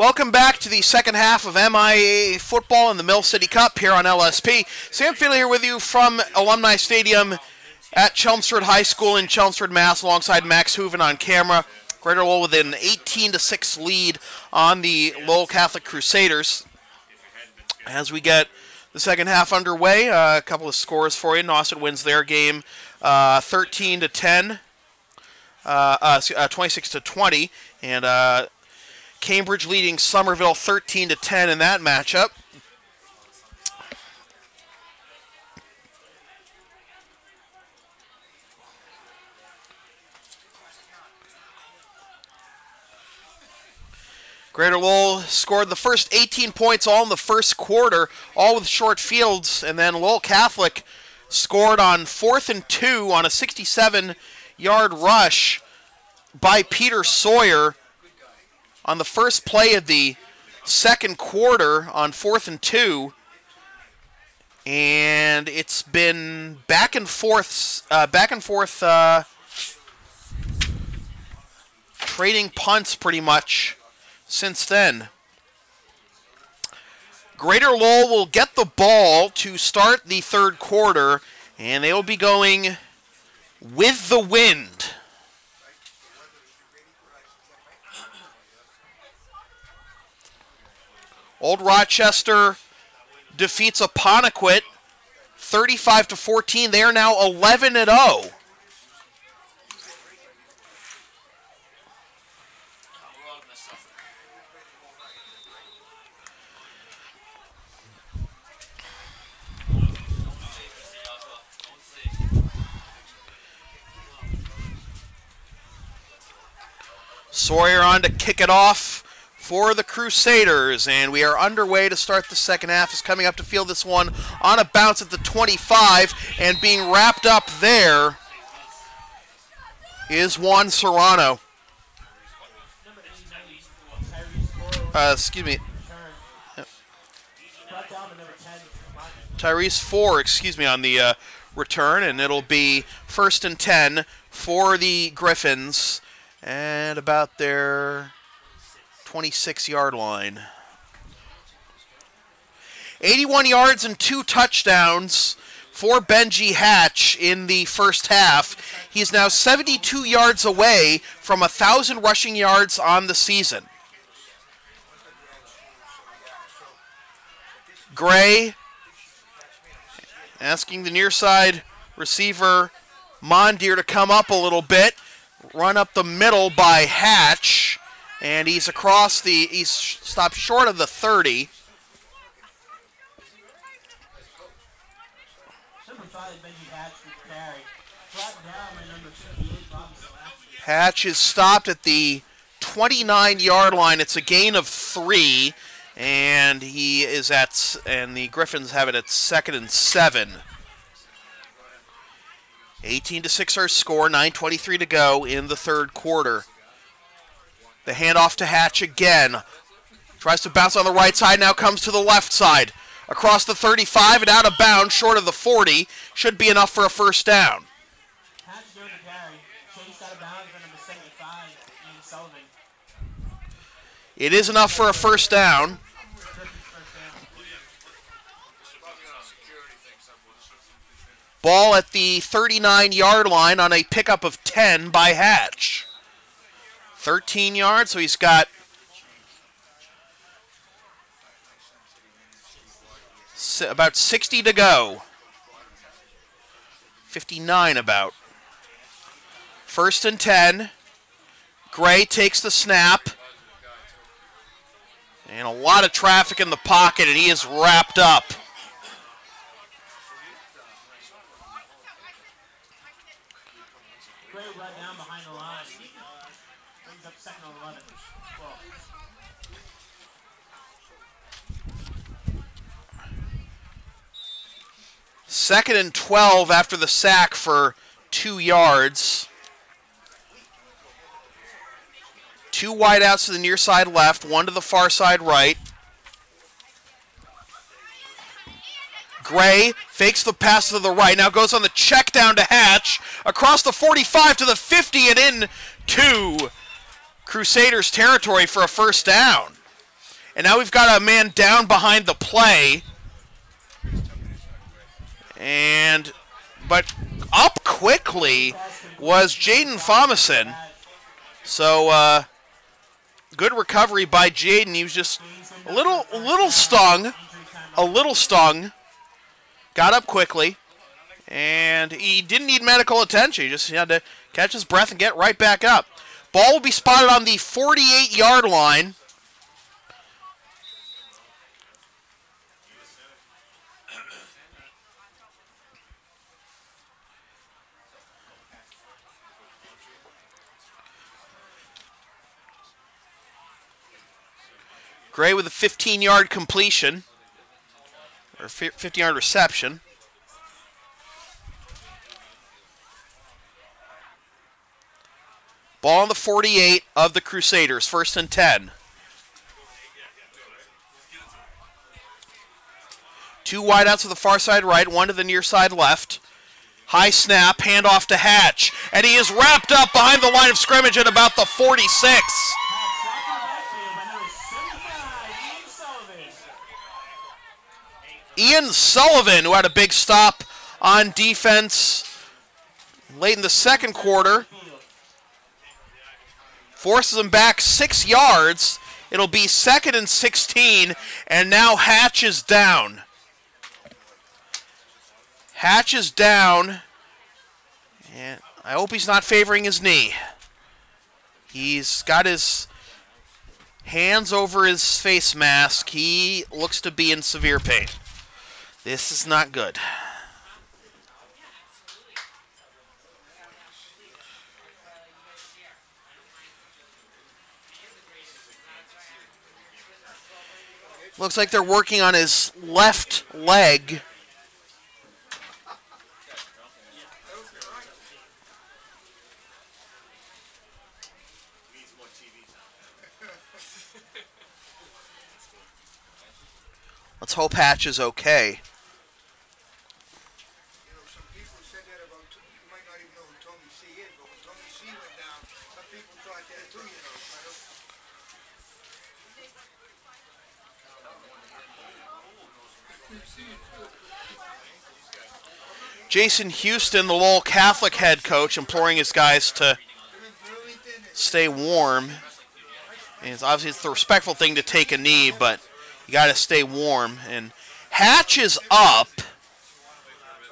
Speaker 6: Welcome back to the second half of MIAA football in the Mill City Cup here on LSP. Sam Feely here with you from Alumni Stadium at Chelmsford High School in Chelmsford, Mass, alongside Max Hooven on camera. Greater Lowell with an 18-6 lead on the Lowell Catholic Crusaders. As we get the second half underway, a couple of scores for you. Nauset wins their game 13-10, 26-20, and Cambridge leading Somerville 13-10 in that matchup. Greater Lowell scored the first 18 points all in the first quarter, all with short fields, and then Lowell Catholic scored on 4th and 2 on a 67-yard rush by Peter Sawyer on the first play of the second quarter on 4th and 2. And it's been back and forth trading punts pretty much since then. Greater Lowell will get the ball to start the third quarter, and they will be going with the wind. Old Rochester defeats Apponequet 35-14. They are now 11-0. Sawyer on to kick it off for the Crusaders, and we are underway to start the second half. Is coming up to field this one on a bounce at the 25, and being wrapped up there is Juan Serrano. Excuse me. Yep. Tyrese 4, excuse me, on the return, and it'll be 1st and 10 for the Griffins and about their 26-yard line. 81 yards and 2 touchdowns for Benji Hatch in the first half. He's now 72 yards away from 1,000 rushing yards on the season. Gray asking the near side receiver Mondier to come up a little bit. Run up the middle by Hatch, and he's he's stopped short of the 30. Hatch is stopped at the 29-yard line. It's a gain of 3, and the Griffins have it at 2nd and 7. 18-6 our score, 9:23 to go in the third quarter. The handoff to Hatch again. Tries to bounce on the right side, now comes to the left side. Across the 35 and out of bounds, short of the 40. Should be enough for a first down.
Speaker 7: Hatch goes to carry. Chased out of bounds by number 75, Ian Sullivan.
Speaker 6: It is enough for a first down. Ball at the 39-yard line on a pickup of 10 by Hatch. 13 yards, so he's got about 60 to go. 59 about. 1st and 10. Gray takes the snap. And a lot of traffic in the pocket, and he is wrapped up. Second and 12 after the sack for 2 yards. 2 wideouts to the near side left, 1 to the far side right. Gray fakes the pass to the right, now goes on the check down to Hatch, across the 45 to the 50 and into Crusaders territory for a first down. And now we've got a man down behind the play. But up quickly was Jaden Thomason. So good recovery by Jaden. He was just a little stung. Got up quickly. And he didn't need medical attention. He just had to catch his breath and get right back up. Ball will be spotted on the 48-yard line. Gray with a 15-yard completion, or 15-yard reception. Ball on the 48 of the Crusaders, 1st and 10. 2 wideouts to the far side right, 1 to the near side left. High snap, handoff to Hatch, and he is wrapped up behind the line of scrimmage at about the 46. Ian Sullivan, who had a big stop on defense late in the second quarter, forces him back 6 yards. It'll be 2nd and 16, and now Hatch is down. Hatch is down, and I hope he's not favoring his knee. He's got his hands over his face mask. He looks to be in severe pain. This is not good. Looks like they're working on his left leg. Let's hope Hatch is okay. Jason Houston, the Lowell Catholic head coach, imploring his guys to stay warm. And obviously it's the respectful thing to take a knee, but you got to stay warm. And Hatch is up,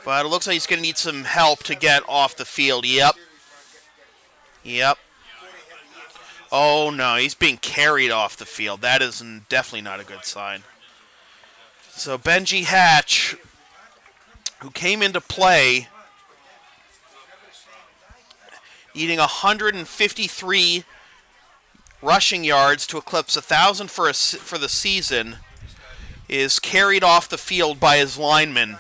Speaker 6: but it looks like he's going to need some help to get off the field. Yep. Oh, no, he's being carried off the field. That is definitely not a good sign. So Benji Hatch, who came into play needing 153 rushing yards to eclipse 1,000 for the season, is carried off the field by his linemen.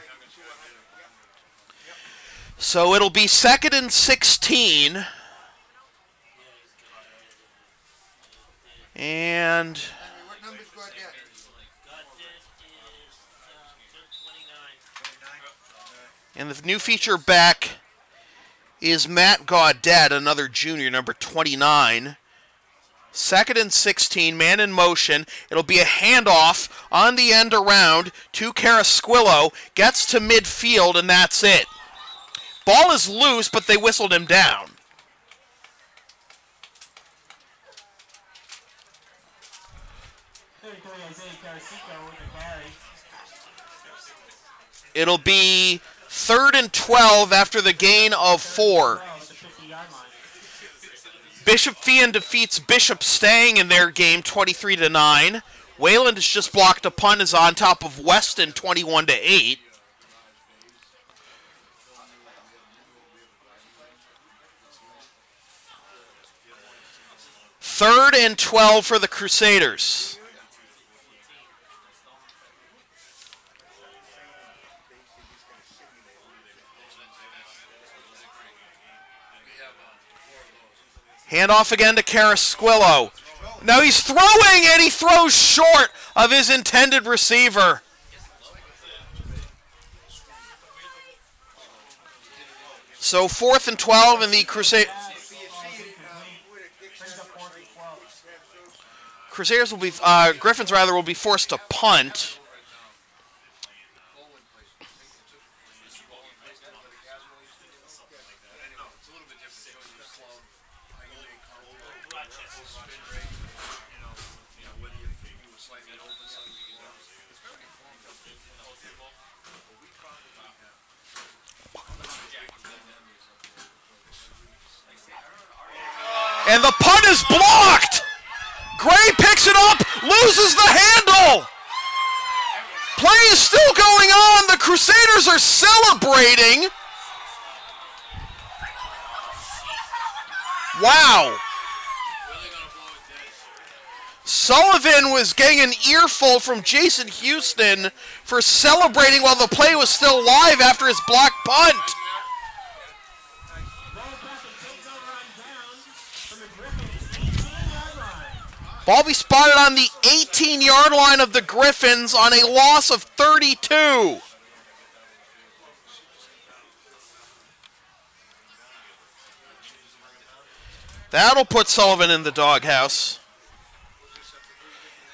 Speaker 6: So it'll be 2nd and 16. And the new feature back is Matt Gaudet, another junior, number 29. 2nd and 16, man in motion. It'll be a handoff on the end around to Carasquillo. Gets to midfield, and that's it. Ball is loose, but they whistled him down. It'll be 3rd and 12 after the gain of 4. Bishop Fian defeats Bishop Stang in their game 23-9. Wayland has just blocked a punt, is on top of Weston 21-8. Third and 12 for the Crusaders. Handoff again to Carasquillo. Now he's throwing, and he throws short of his intended receiver. So 4th and 12 in the Crusaders. Crusaders will be, Griffins rather, will be forced to punt. And the punt is blocked! Gray picks it up, loses the handle! Play is still going on, the Crusaders are celebrating! Wow! Sullivan was getting an earful from Jason Houston for celebrating while the play was still live after his blocked punt. Ball be spotted on the 18-yard line of the Griffins on a loss of 32. That'll put Sullivan in the doghouse.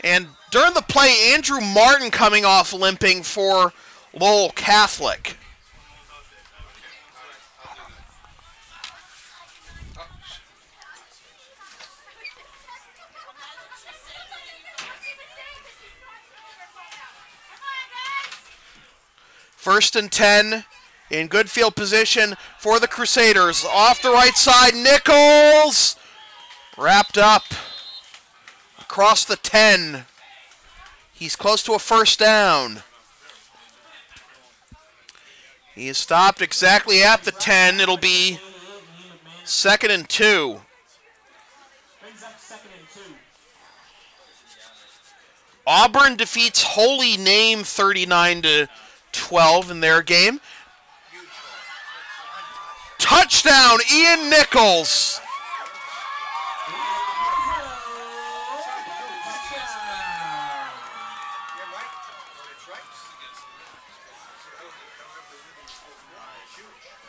Speaker 6: And during the play, Andrew Martin coming off limping for Lowell Catholic. First and 10 in good field position for the Crusaders. Off the right side, Nichols wrapped up across the 10. He's close to a first down. He is stopped exactly at the 10. It'll be 2nd and 2. Auburn defeats Holy Name 39-12 in their game. Touchdown, Ian Nichols.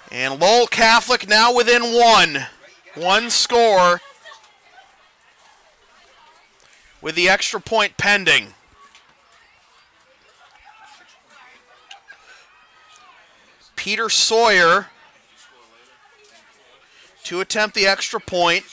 Speaker 6: And Lowell Catholic now within one score with the extra point pending. Peter Sawyer to attempt the extra point.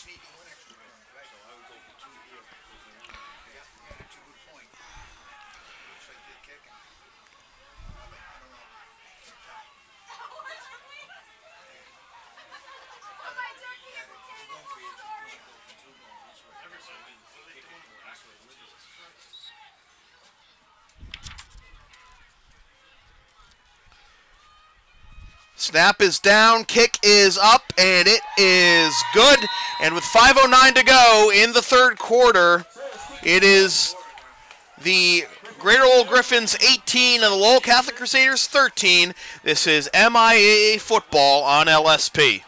Speaker 6: Snap is down, kick is up, and it is good. And with 5:09 to go in the third quarter, it is the Greater Lowell Griffins 18 and the Lowell Catholic Crusaders 13. This is MIAA football on LSP.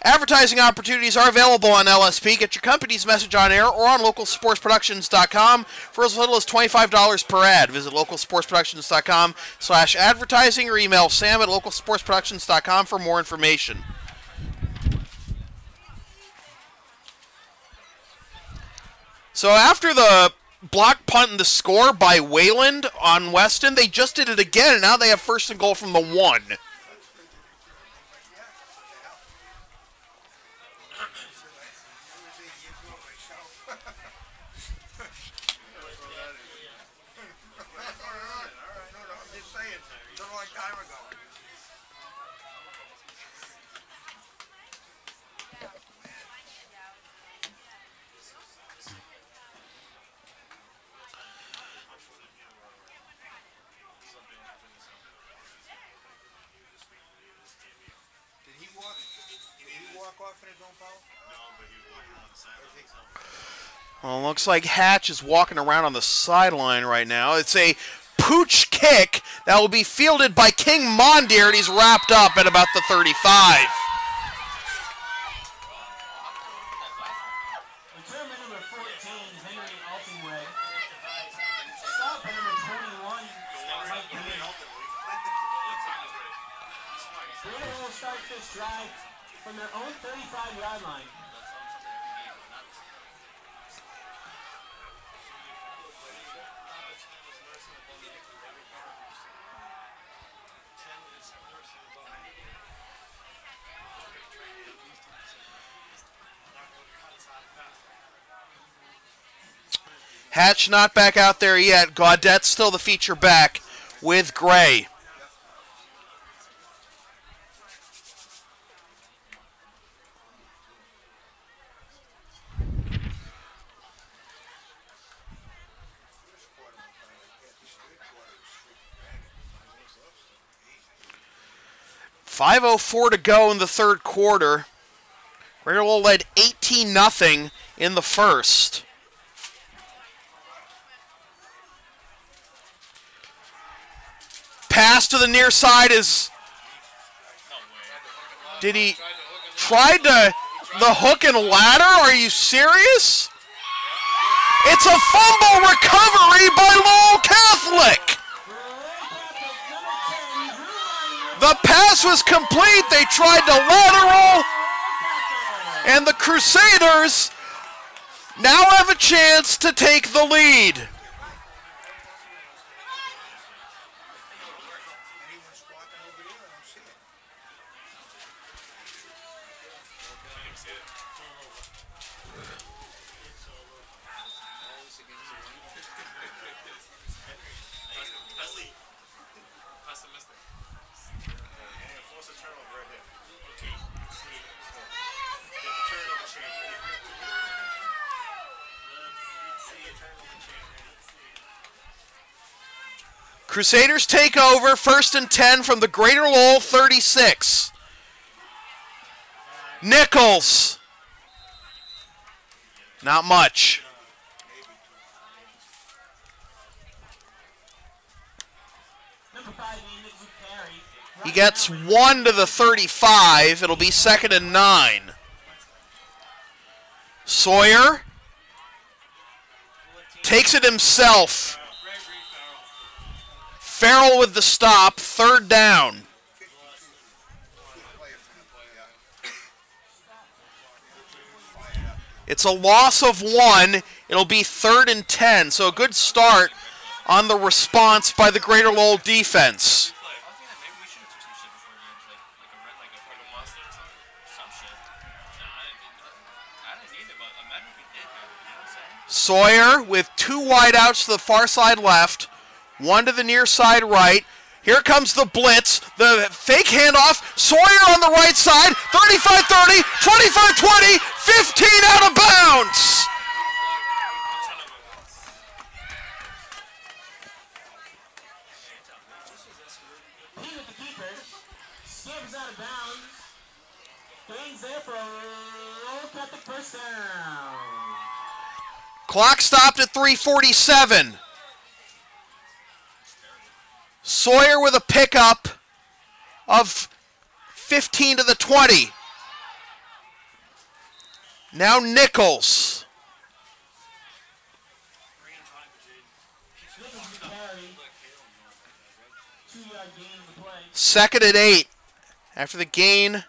Speaker 6: Advertising opportunities are available on LSP. Get your company's message on air or on localsportsproductions.com for as little as $25 per ad. Visit localsportsproductions.com/advertising or email sam@localsportsproductions.com for more information. So after the block punt and the score by Wayland on Weston, they just did it again, and now they have first and goal from the 1. Well, looks like Hatch is walking around on the sideline right now. It's a pooch kick that will be fielded by King Mondier, and he's wrapped up at about the 35.
Speaker 7: Start this drive from their own 35-yard line.
Speaker 6: Hatch not back out there yet. Gaudette's still the feature back with Gray. .504 to go in the third quarter. Greater Lowell led 18-0 in the first. Pass to the near side is... Did he... Tried to... The hook and ladder? Are you serious? It's a fumble recovery by Lowell Catholic. The pass was complete. They tried to lateral. And the Crusaders now have a chance to take the lead. Crusaders take over, 1st and 10 from the Greater Lowell 36. Nichols. Not much. He gets 1 to the 35. It'll be 2nd and 9. Sawyer takes it himself. Farrell with the stop, 3rd down. It's a loss of 1. It'll be 3rd and 10. So a good start on the response by the Greater Lowell defense. Sawyer with 2 wideouts to the far side left. 1 to the near side right. Here comes the blitz. The fake handoff. Sawyer on the right side. 35-30, 25-20, 15 out of bounds.
Speaker 7: He with the keeper. Skims out of bounds. Things there for a Lowell Catholic first down.
Speaker 6: Clock stopped at 3:47. Sawyer with a pickup of 15 to the 20. Now Nichols. Second and 8 after the gain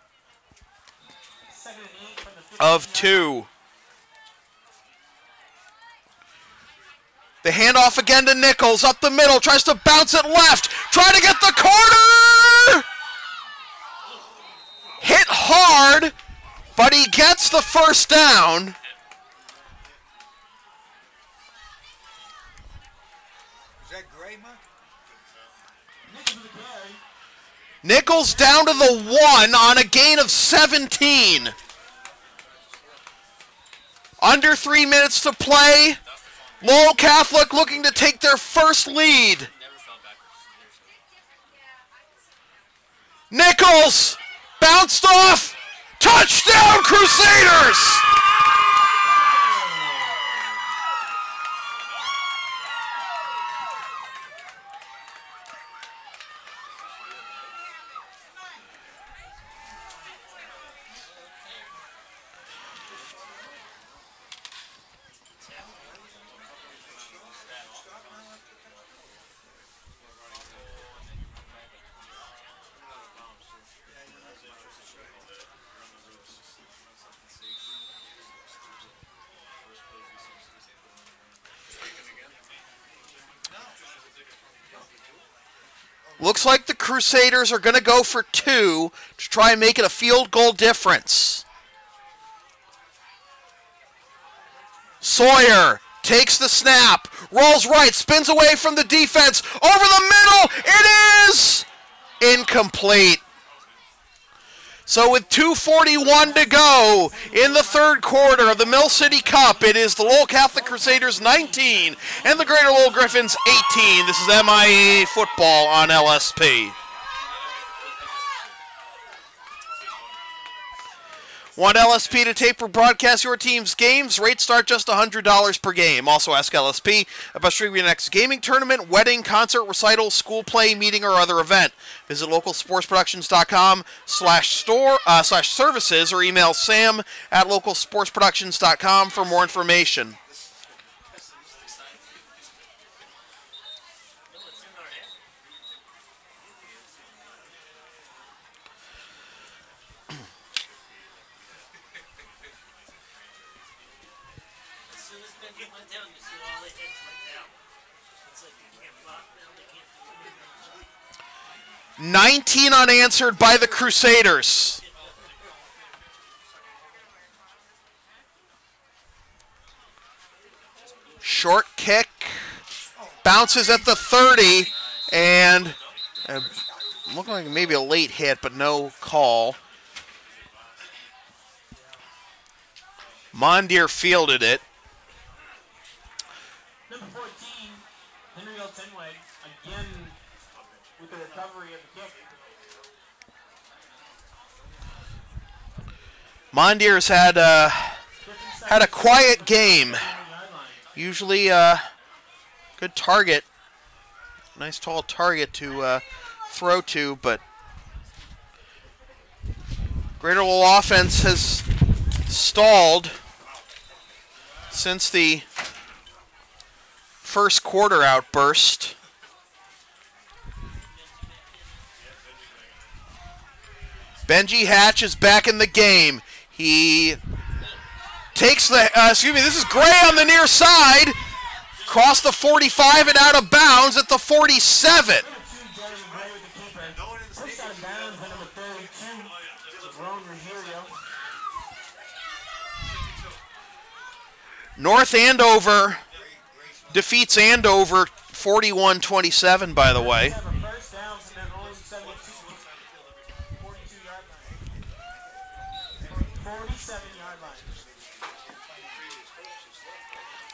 Speaker 6: of 2. The handoff again to Nichols, up the middle, tries to bounce it left, trying to get the corner! Hit hard, but he gets the first down.
Speaker 8: Is that Gray, Mike?
Speaker 6: Nichols down to the 1 on a gain of 17. Under 3 minutes to play. Lowell Catholic looking to take their first lead. Nichols bounced off. Touchdown, Crusaders! Looks like the Crusaders are going to go for 2 to try and make it a field goal difference. Sawyer takes the snap, rolls right, spins away from the defense, over the middle, it is incomplete. So with 2:41 to go in the third quarter of the Mill City Cup, it is the Lowell Catholic Crusaders 19 and the Greater Lowell Griffins 18. This is MIAA football on LSP. Want LSP to tape or broadcast your team's games? Rates start just $100 per game. Also ask LSP about streaming your next gaming tournament, wedding, concert, recital, school play, meeting, or other event. Visit localsportsproductions.com/store/services or email sam@localsportsproductions.com for more information.
Speaker 2: As soon as Benji went down, you see all the heads went down. It's like you can't block them, they can't do anything.
Speaker 6: 19 unanswered by the Crusaders. Short kick, bounces at the 30, and looking like maybe a late hit, but no call. Mondier fielded it.
Speaker 7: Number 14, Henry Tenweg, again with the recovery of the kick.
Speaker 6: Mondier's had a quiet game. Usually good target. Nice tall target to throw to, but Greater Lowell offense has stalled since the first quarter outburst. Benji Hatch is back in the game. He takes the, this is Gray on the near side. Crossed the 45 and out of bounds at the 47. North Andover defeats Andover 41-27, by the way.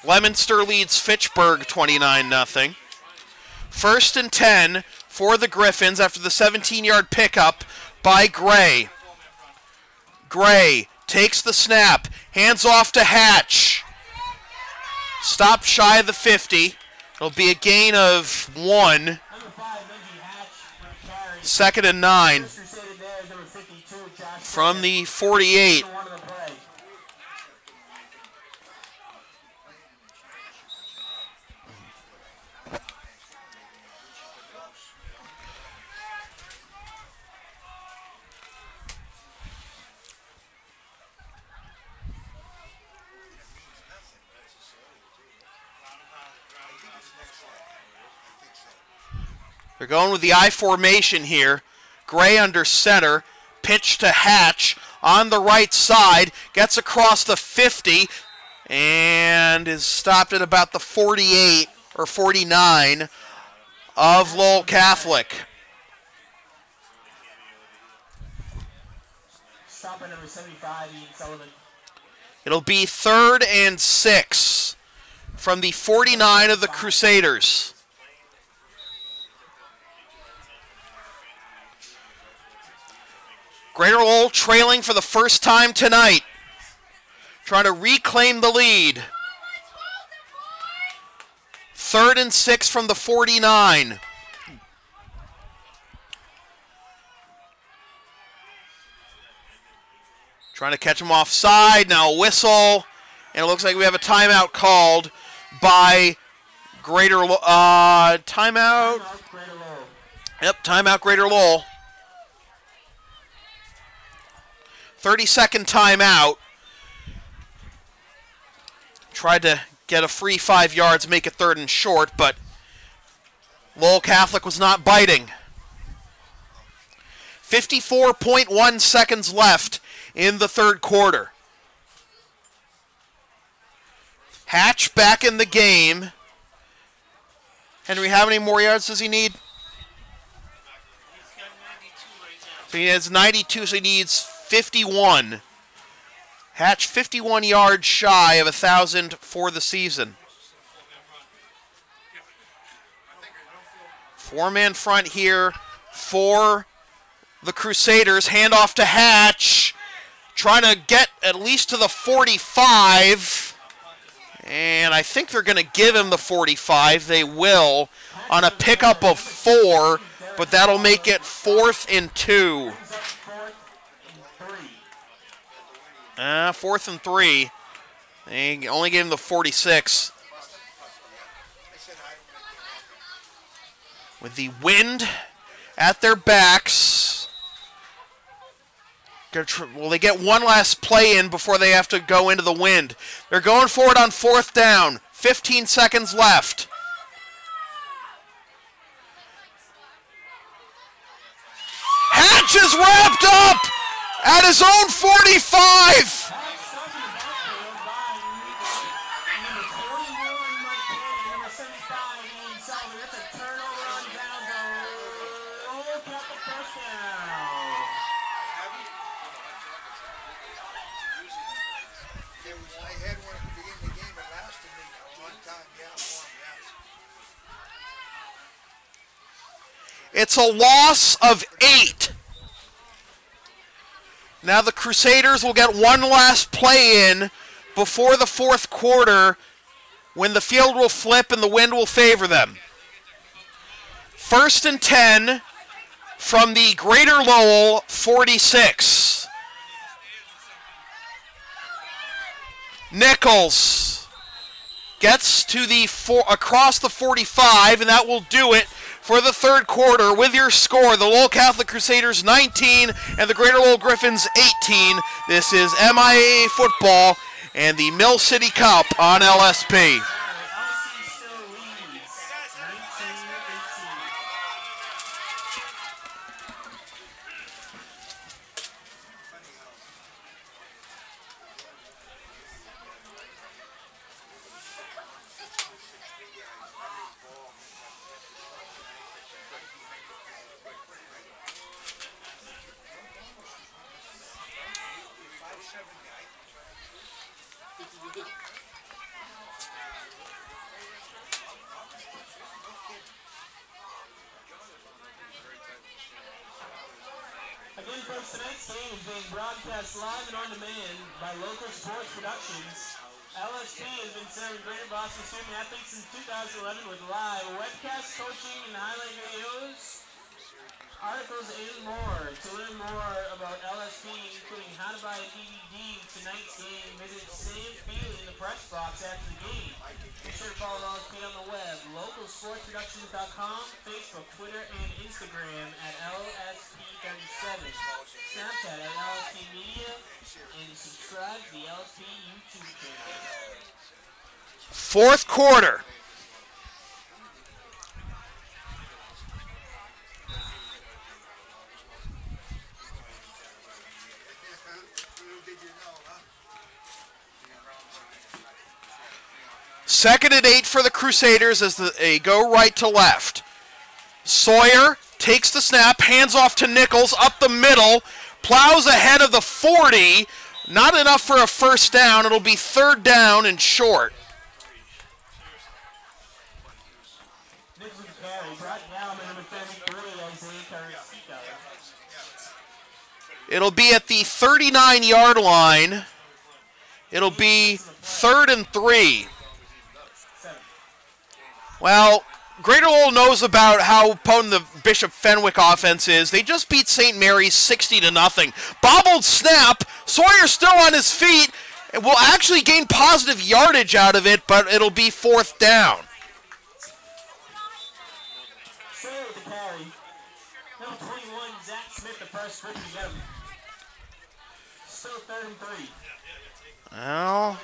Speaker 6: Leominster leads Fitchburg 29-0. 1st and 10 for the Griffins after the 17-yard pickup by Gray. Gray takes the snap, hands off to Hatch. Stopped shy of the 50. It'll be a gain of 1. 2nd and 9 from the 48. They're going with the I formation here. Gray under center. Pitch to Hatch on the right side. Gets across the 50 and is stopped at about the 48 or 49 of Lowell Catholic.
Speaker 7: Stop at number 75, Ian Sullivan.
Speaker 6: It'll be 3rd and 6 from the 49 of the Crusaders. Greater Lowell trailing for the first time tonight, trying to reclaim the lead. 3rd and 6 from the 49. Trying to catch him offside. Now a whistle, and it looks like we have a timeout called by Greater Lowell. Timeout. Yep, timeout Greater Lowell. 30-second timeout. Tried to get a free 5 yards, make it 3rd and short, but Lowell Catholic was not biting. 54.1 seconds left in the third quarter. Hatch back in the game. Henry, how many more yards does he need?
Speaker 2: He's got 92 right now.
Speaker 6: So he has 92, so he needs 51. Hatch 51 yards shy of 1,000 for the season. Four-man front here for the Crusaders. Handoff to Hatch. Trying to get at least to the 45. And I think they're going to give him the 45. They will on a pickup of 4, but that'll make it 4th and 2. 4th and 3. They only gave him the 46. With the wind at their backs. Will they get one last play in before they have to go into the wind? They're going for it on 4th down. 15 seconds left. Hatch is wrapped up at his own 45. It's a loss of 8. Now the Crusaders will get one last play in before the 4th quarter when the field will flip and the wind will favor them. 1st and 10 from the Greater Lowell 46. Nichols gets to the across the 45, and that will do it for the 3rd quarter. With your score, the Lowell Catholic Crusaders 19 and the Greater Lowell Griffins 18. This is MIAA football and the Mill City Cup on LSP.
Speaker 7: Again, folks, tonight's game is being broadcast live and on demand by local sports productions. LSP has been serving Greater Boston student athletes since 2011 with live webcasts, coaching, and highlight videos, articles, and more. To learn more about LSP, including how to buy a DVD of tonight's game, visit Sam Field in the press box after the game. Be sure to follow LSP on the web, localsportsproductions.com, Facebook, Twitter, and Instagram at LSP37, Snapchat at LSP Media, and subscribe to the LSP YouTube channel.
Speaker 6: 4th quarter. Second and 8 for the Crusaders as they go right to left. Sawyer takes the snap, hands off to Nichols, up the middle, plows ahead of the 40. Not enough for a 1st down. It'll be 3rd down and short. It'll be at the 39-yard line. It'll be 3rd and 3. Well, Greater Lowell knows about how potent the Bishop Fenwick offense is. They just beat St. Mary's 60-0. Bobbled snap. Sawyer still on his feet. It will actually gain positive yardage out of it, but it'll be 4th down.
Speaker 7: Sawyer with the carry. Number 21, Zach Smith, the first rookie to get him. Still 3rd and 3.
Speaker 6: Well,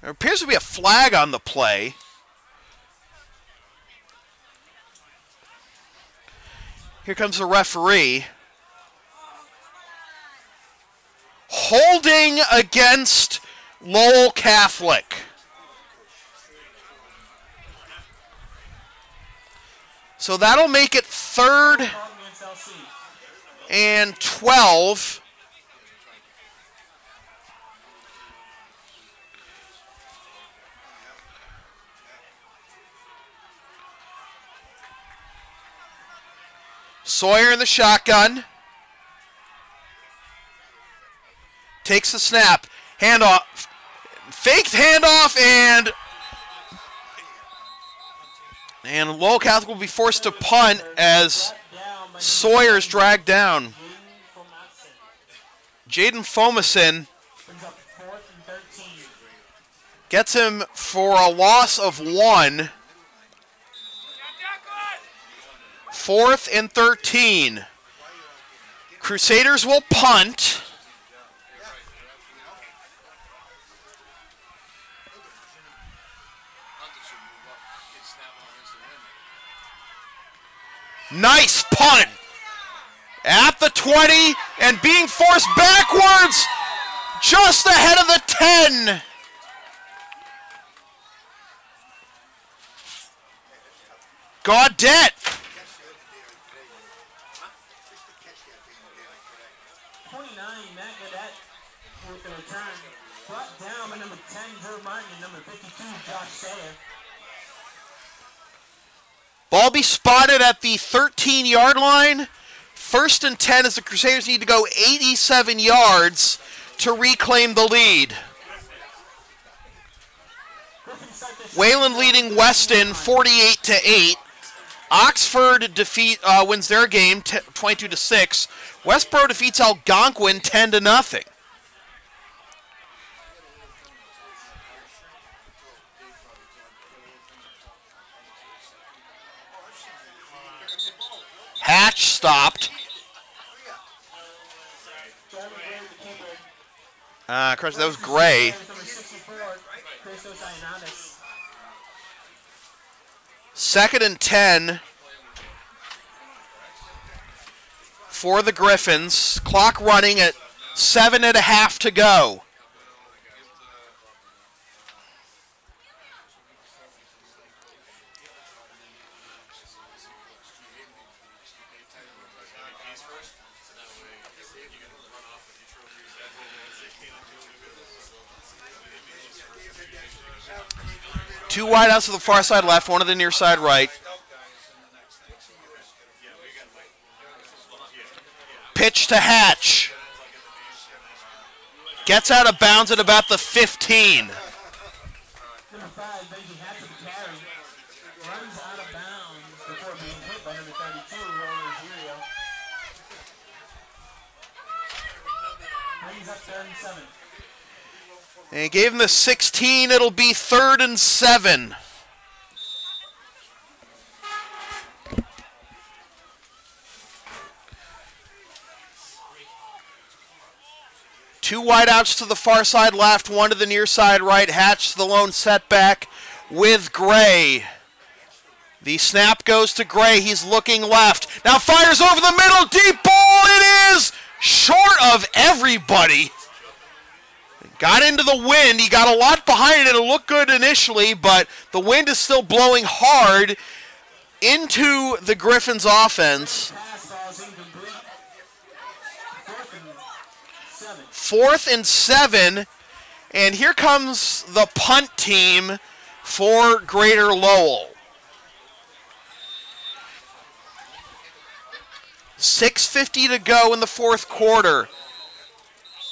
Speaker 6: there appears to be a flag on the play. Here comes the referee. Holding against Lowell Catholic. So that'll make it 3rd and 12. Sawyer in the shotgun. Takes the snap. Handoff. Faked handoff, and Lowell Catholic will be forced to punt as Sawyer's dragged down. Jaden Fomason gets him for a loss of 1. 4th and 13. Crusaders will punt. Nice punt at the 20 and being forced backwards just ahead of the 10. Gaudet.
Speaker 7: 29, Matt Gaudet with the return. Brought down by number 10, Drew Martin, and number 52, Josh Sayer.
Speaker 6: Ball be spotted at the 13-yard line. 1st and 10 as the Crusaders need to go 87 yards to reclaim the lead. Wayland leading Weston 48-8. Oxford wins their game 22-6. Westboro defeats Algonquin 10-0. Hatch stopped. That was Gray. 2nd and 10 for the Griffins. Clock running at 7.5 to go. Two wideouts to the far side left, one to the near side right. Pitch to Hatch. Gets out of bounds at about the 15.
Speaker 7: Number 5, Benji Hatch with the carry. Runs out of bounds before being hit by number 32, Rogerio. Brings up 3rd and 7.
Speaker 6: And he gave him the 16. It'll be 3rd and 7. Two wideouts to the far side left, one to the near side right. Hatch the lone setback with Gray. The snap goes to Gray. He's looking left. Now fires over the middle. Deep ball. It is short of everybody. Got into the wind. He got a lot behind it. It looked good initially, but the wind is still blowing hard into the Griffins offense. 4th and 7. And here comes the punt team for Greater Lowell. 6:50 to go in the 4th quarter.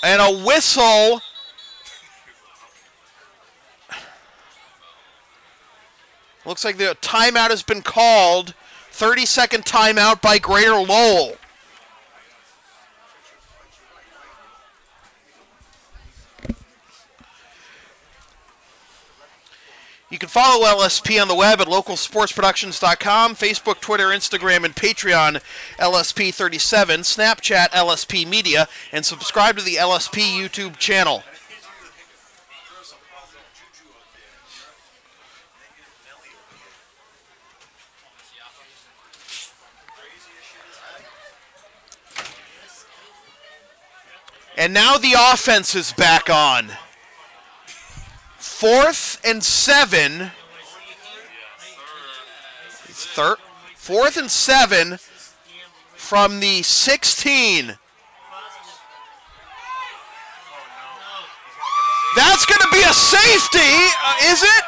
Speaker 6: And a whistle. Looks like the timeout has been called. 30-second timeout by Greater Lowell. You can follow LSP on the web at localsportsproductions.com, Facebook, Twitter, Instagram, and Patreon, LSP37, Snapchat, LSP Media, and subscribe to the LSP YouTube channel. And now the offense is back on. 4th and 7. Fourth and 7 from the 16. That's going to be a safety, is it?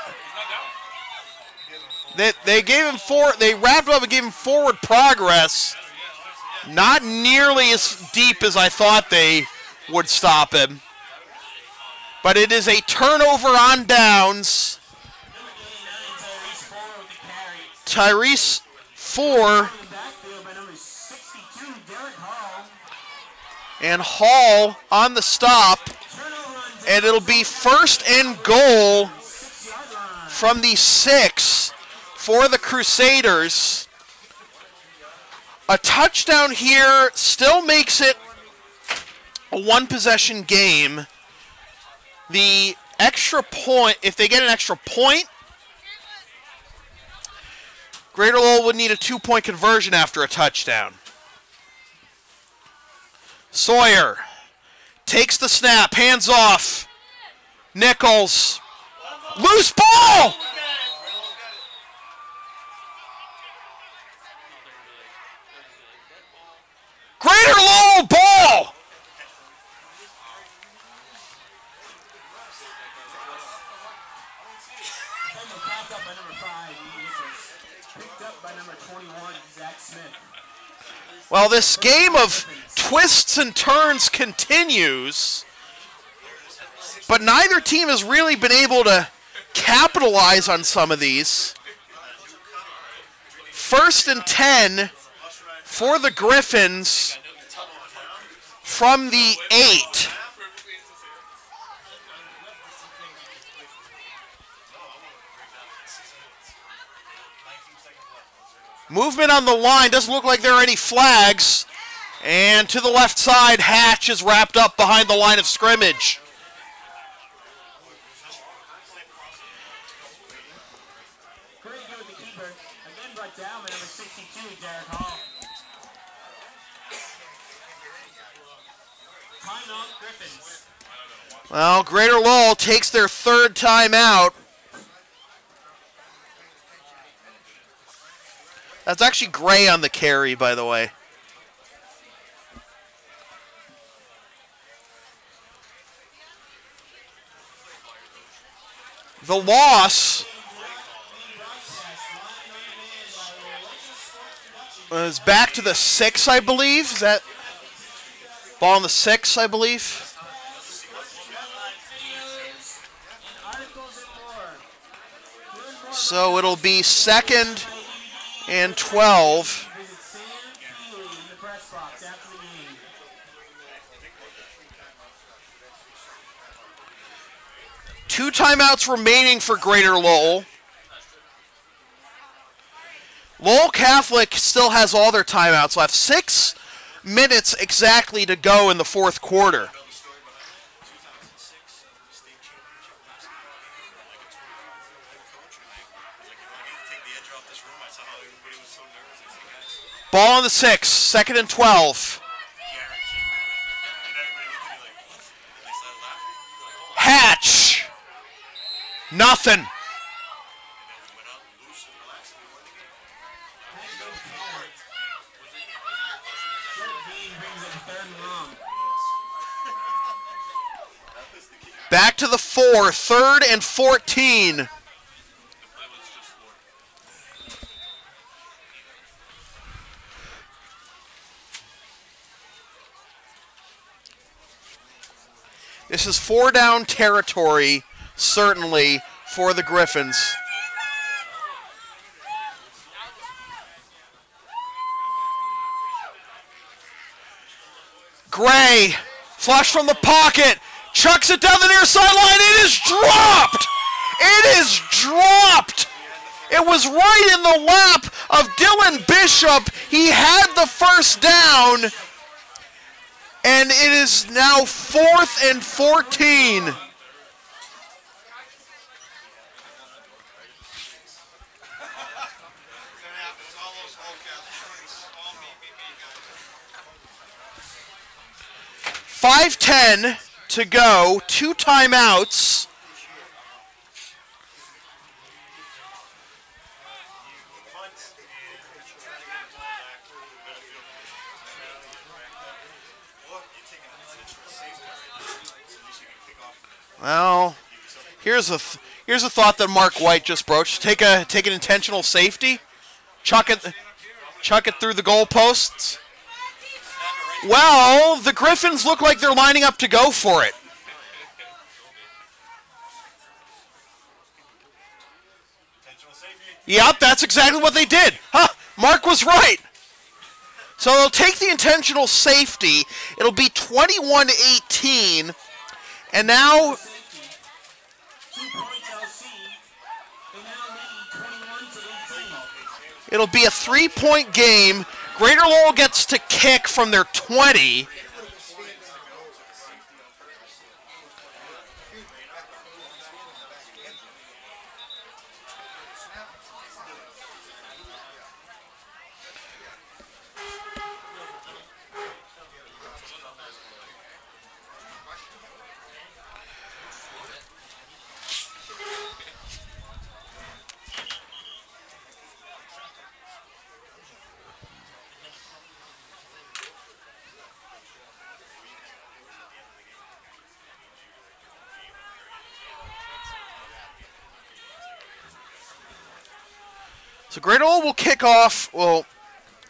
Speaker 6: They gave him they wrapped up and gave him forward progress. Not nearly as deep as I thought they would stop him. But it is a turnover on downs. Tyrese 4. And Hall on the stop. And it'll be 1st and goal from the 6 for the Crusaders. A touchdown here still makes it a one-possession game. The extra point, if they get an extra point, Greater Lowell would need a 2-point conversion after a touchdown. Sawyer takes the snap, hands off. Nichols, loose ball! Greater Lowell ball! Well, this game of twists and turns continues, but neither team has really been able to capitalize on some of these. 1st and 10 for the Griffins from the 8. Movement on the line, doesn't look like there are any flags. And to the left side, Hatch is wrapped up behind the line of scrimmage. Well, Greater Lowell takes their 3rd timeout. That's actually Gray on the carry, by the way. The loss is back to the 6, I believe. Is that ball on the 6, I believe? So it'll be 2nd and 12. Two timeouts remaining for Greater Lowell. Lowell Catholic still has all their timeouts left. 6 minutes exactly to go in the 4th quarter. Ball on the 6, 2nd and 12. Hatch. Nothing. Back to the 4, 3rd and 14. This is 4-down territory, certainly, for the Griffins. Gray, flush from the pocket, chucks it down the near sideline. It is dropped! It is dropped! It was right in the lap of Dylan Bishop. He had the 1st down. And it is now 4th and 14. 5:10 to go, 2 timeouts. Well, here's a thought that Mark White just broached. Take an intentional safety, chuck it through the goalposts. Well, the Griffins look like they're lining up to go for it. Yep, that's exactly what they did. Huh, Mark was right. So they'll take the intentional safety. It'll be 21-18. And now it'll be a 3-point game. Greater Lowell gets to kick from their 20. So Greater Lowell will kick off, well,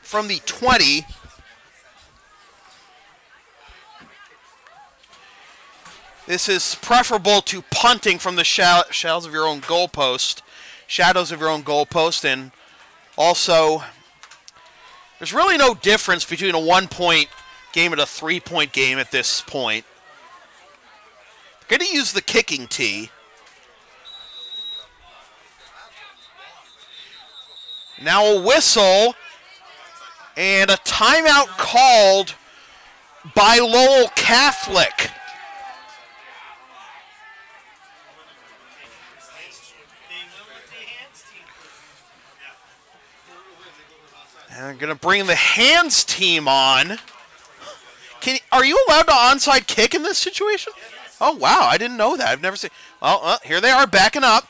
Speaker 6: from the 20. This is preferable to punting from the shadows of your own goalpost. And also, there's really no difference between a 1-point game and a 3-point game at this point. They're going to use the kicking tee. Now a whistle and a timeout called by Lowell Catholic. And I'm going to bring the hands team on. Are you allowed to onside kick in this situation? Oh, wow, I didn't know that. I've never seen. Well, here they are backing up.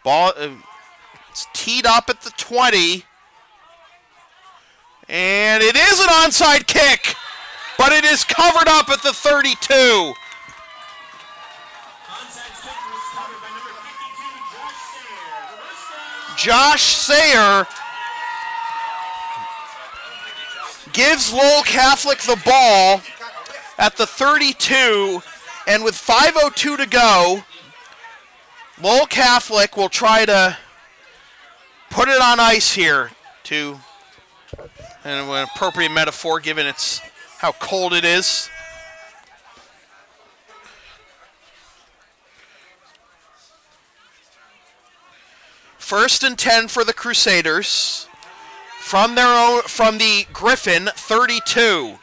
Speaker 6: Ball, it's teed up at the 20. And it is an onside kick, but it is covered up at the 32.
Speaker 7: Onside kick was covered by number 52,
Speaker 6: Josh Sayer gives Lowell Catholic the ball at the 32, and with 5:02 to go, Lowell Catholic will try to put it on ice here to, and an appropriate metaphor given it's how cold it is. First and 10 for the Crusaders from the Griffin 32.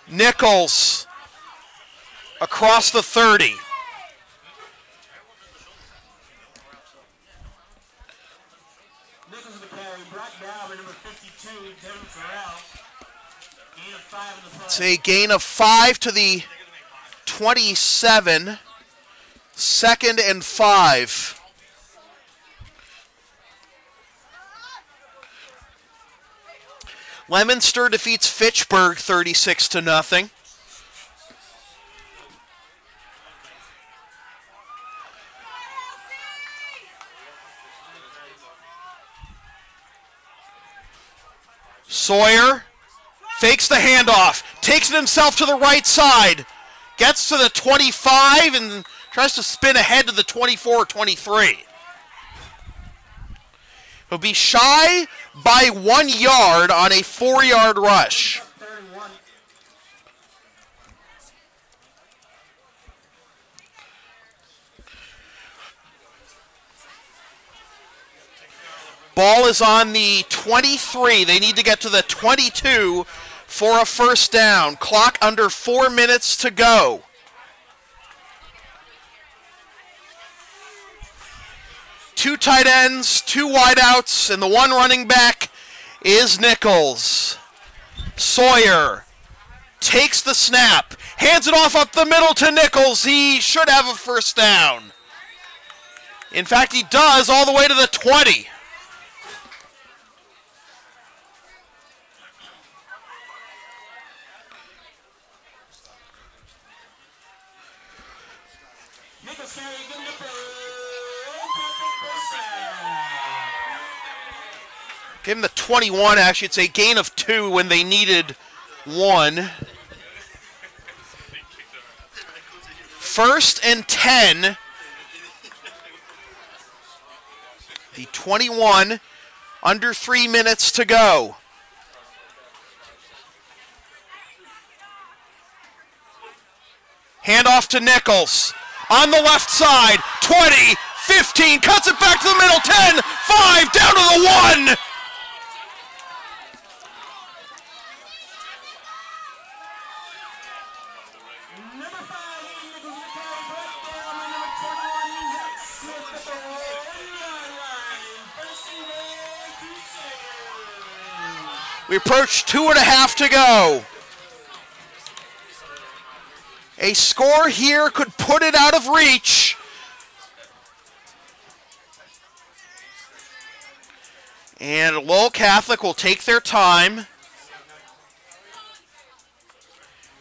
Speaker 6: Nichols across the 30. It's a gain of 5 to the 27. 2nd and 5. Leominster defeats Fitchburg 36-0. Sawyer fakes the handoff, takes it himself to the right side, gets to the 25 and tries to spin ahead to the 24-23. He'll be shy by 1 yard on a 4-yard rush. Ball is on the 23. They need to get to the 22 for a first down. Clock under 4 minutes to go. Two tight ends, two wideouts, and the one running back is Nichols. Sawyer takes the snap, hands it off up the middle to Nichols. He should have a first down. In fact, he does, all the way to the 20. Give him the 21, actually. It's a gain of 2 when they needed 1. 1st and 10. The 21, under 3 minutes to go. Handoff to Nichols. On the left side, 20, 15, cuts it back to the middle, 10, 5, down to the 1. We approach 2.5 to go. A score here could put it out of reach. And Lowell Catholic will take their time.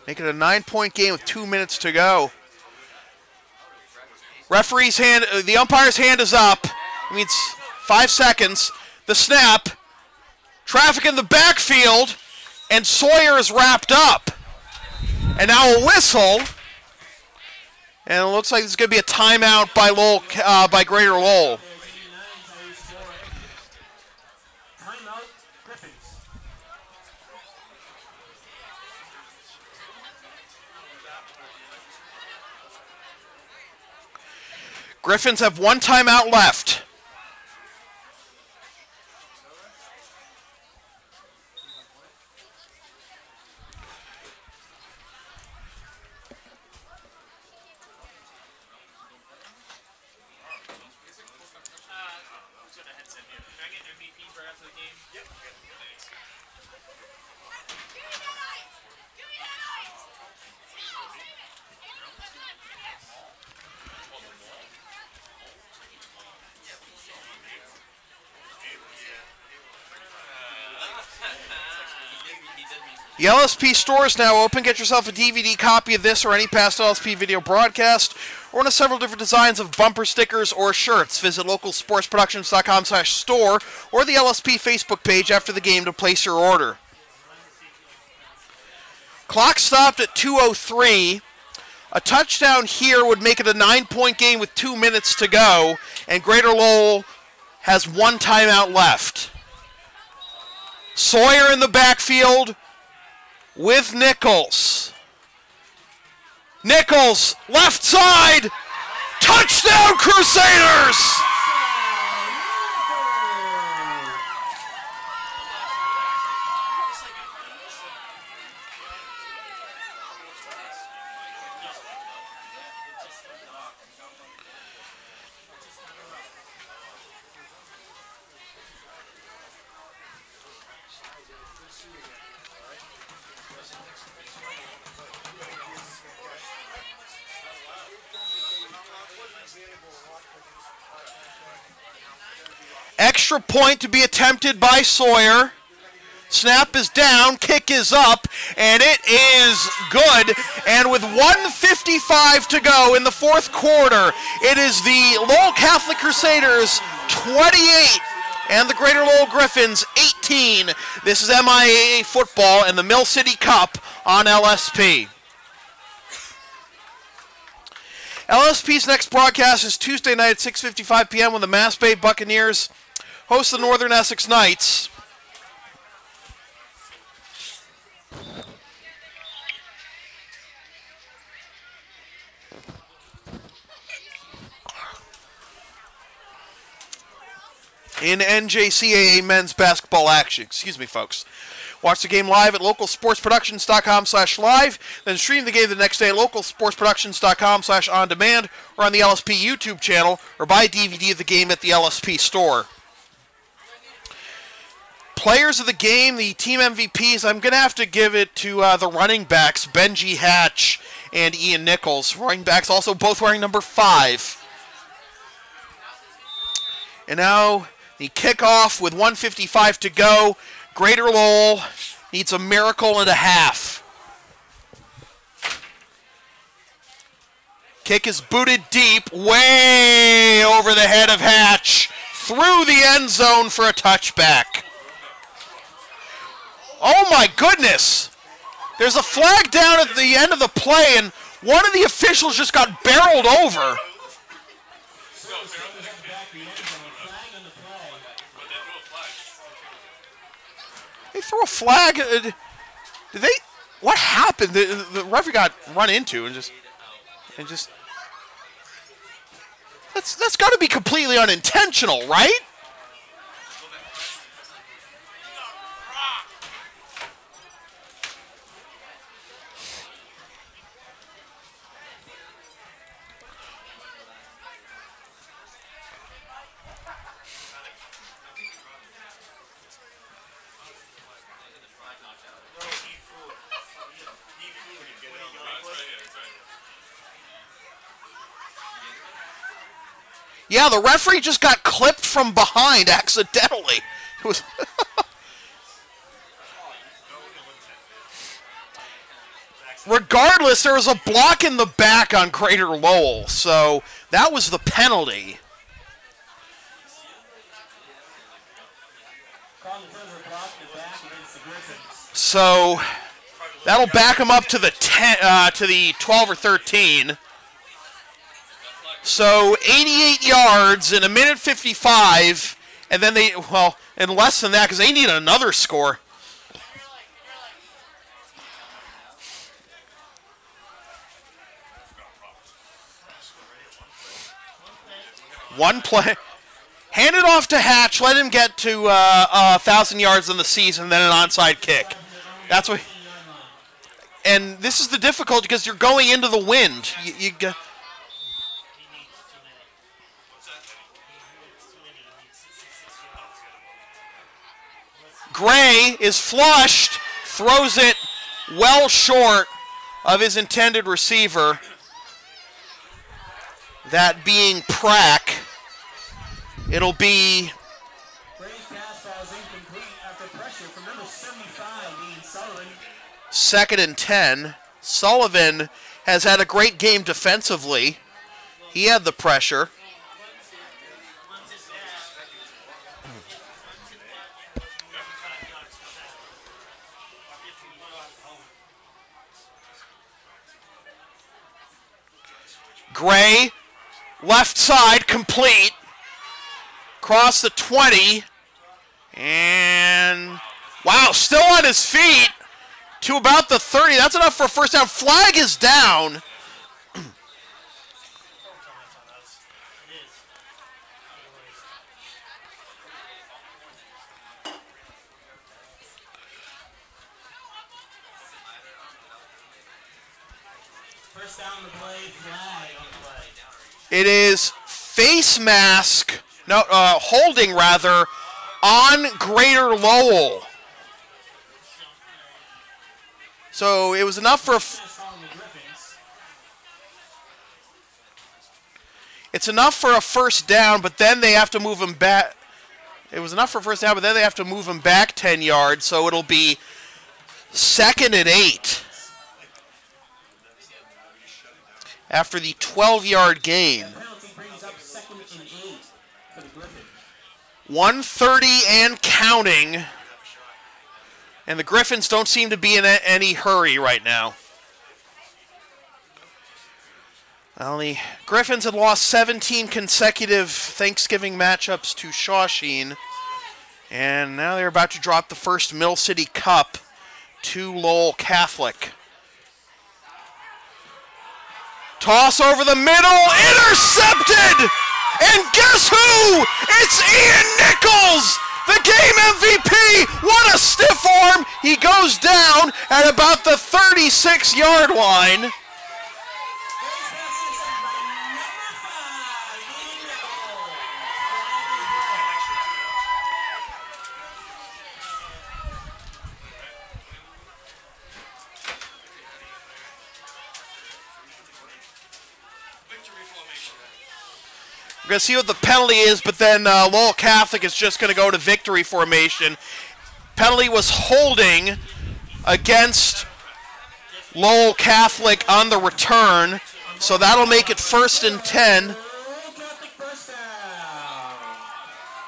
Speaker 6: Make it a 9-point game with 2 minutes to go. Referee's hand, the umpire's hand is up. It means 5 seconds. The snap. Traffic in the backfield, and Sawyer is wrapped up. And now a whistle, and it looks like it's going to be a timeout by Lowell, by Greater Lowell.
Speaker 7: Timeout, Griffins.
Speaker 6: Griffins have 1 timeout left. The LSP store is now open. Get yourself a DVD copy of this or any past LSP video broadcast, or one of several different designs of bumper stickers or shirts. Visit localsportsproductions.com/store or the LSP Facebook page after the game to place your order. Clock stopped at 2:03. A touchdown here would make it a 9-point game with 2 minutes to go, and Greater Lowell has 1 timeout left. Sawyer in the backfield with Nichols. Nichols, left side, touchdown Crusaders! Extra point to be attempted by Sawyer. Snap is down, kick is up, and it is good. And with 1:55 to go in the 4th quarter, it is the Lowell Catholic Crusaders 28 and the Greater Lowell Griffins 18. This is MIAA football and the Mill City Cup on LSP. LSP's next broadcast is Tuesday night at 6:55 p.m. when the Mass Bay Buccaneers host the Northern Essex Knights. In NJCAA men's basketball action. Excuse me, folks. Watch the game live at localsportsproductions.com/live. Then stream the game the next day at localsportsproductions.com/on-demand or on the LSP YouTube channel, or buy a DVD of the game at the LSP store. Players of the game, the team MVPs, I'm going to have to give it to the running backs, Benji Hatch and Ian Nichols. Running backs also both wearing number 5. And now the kickoff with 1:55 to go. Greater Lowell needs a miracle and a half. Kick is booted deep, way over the head of Hatch, through the end zone for a touchback. Oh my goodness! There's a flag down at the end of the play, and one of the officials just got barreled over. They threw a flag. Did they? What happened? The referee got run into and just. That's got to be completely unintentional, right? Yeah, the referee just got clipped from behind accidentally. It was regardless, there was a block in the back on Greater Lowell, so that was the penalty. So that'll back him up to the 12 or 13. So 88 yards in 1:55, and then they, well, and less than that because they need another score. One play. Hand it off to Hatch. Let him get to 1,000 yards in the season, then an onside kick. That's what. And this is the difficulty because you're going into the wind. Gray is flushed, throws it well short of his intended receiver, that being Prack. It'll be second and 10. Sullivan has had a great game defensively. He had the pressure. Gray, left side, complete. Cross the 20. And, wow, still on his feet to about the 30. That's enough for a first down. Flag is down.
Speaker 7: First down the play, flag on the play.
Speaker 6: It is face mask, no, holding rather, on Greater Lowell. So it was enough for it's enough for a first down, but then they have to move him back. It was enough for a first down, but then they have to move him back 10 yards, so it'll be second and 8. After the 12-yard gain. 1:30 and counting. And the Griffins don't seem to be in any hurry right now. Well, the Griffins had lost 17 consecutive Thanksgiving matchups to Shawsheen. And now they're about to drop the first Mill City Cup to Lowell Catholic. Toss over the middle, intercepted! And guess who? It's Ian Nichols, the game MVP. What a stiff arm. He goes down at about the 36-yard line. going to see what the penalty is, but then Lowell Catholic is just going to go to victory formation. Penalty was holding against Lowell Catholic on the return, so that'll make it 1st and 10.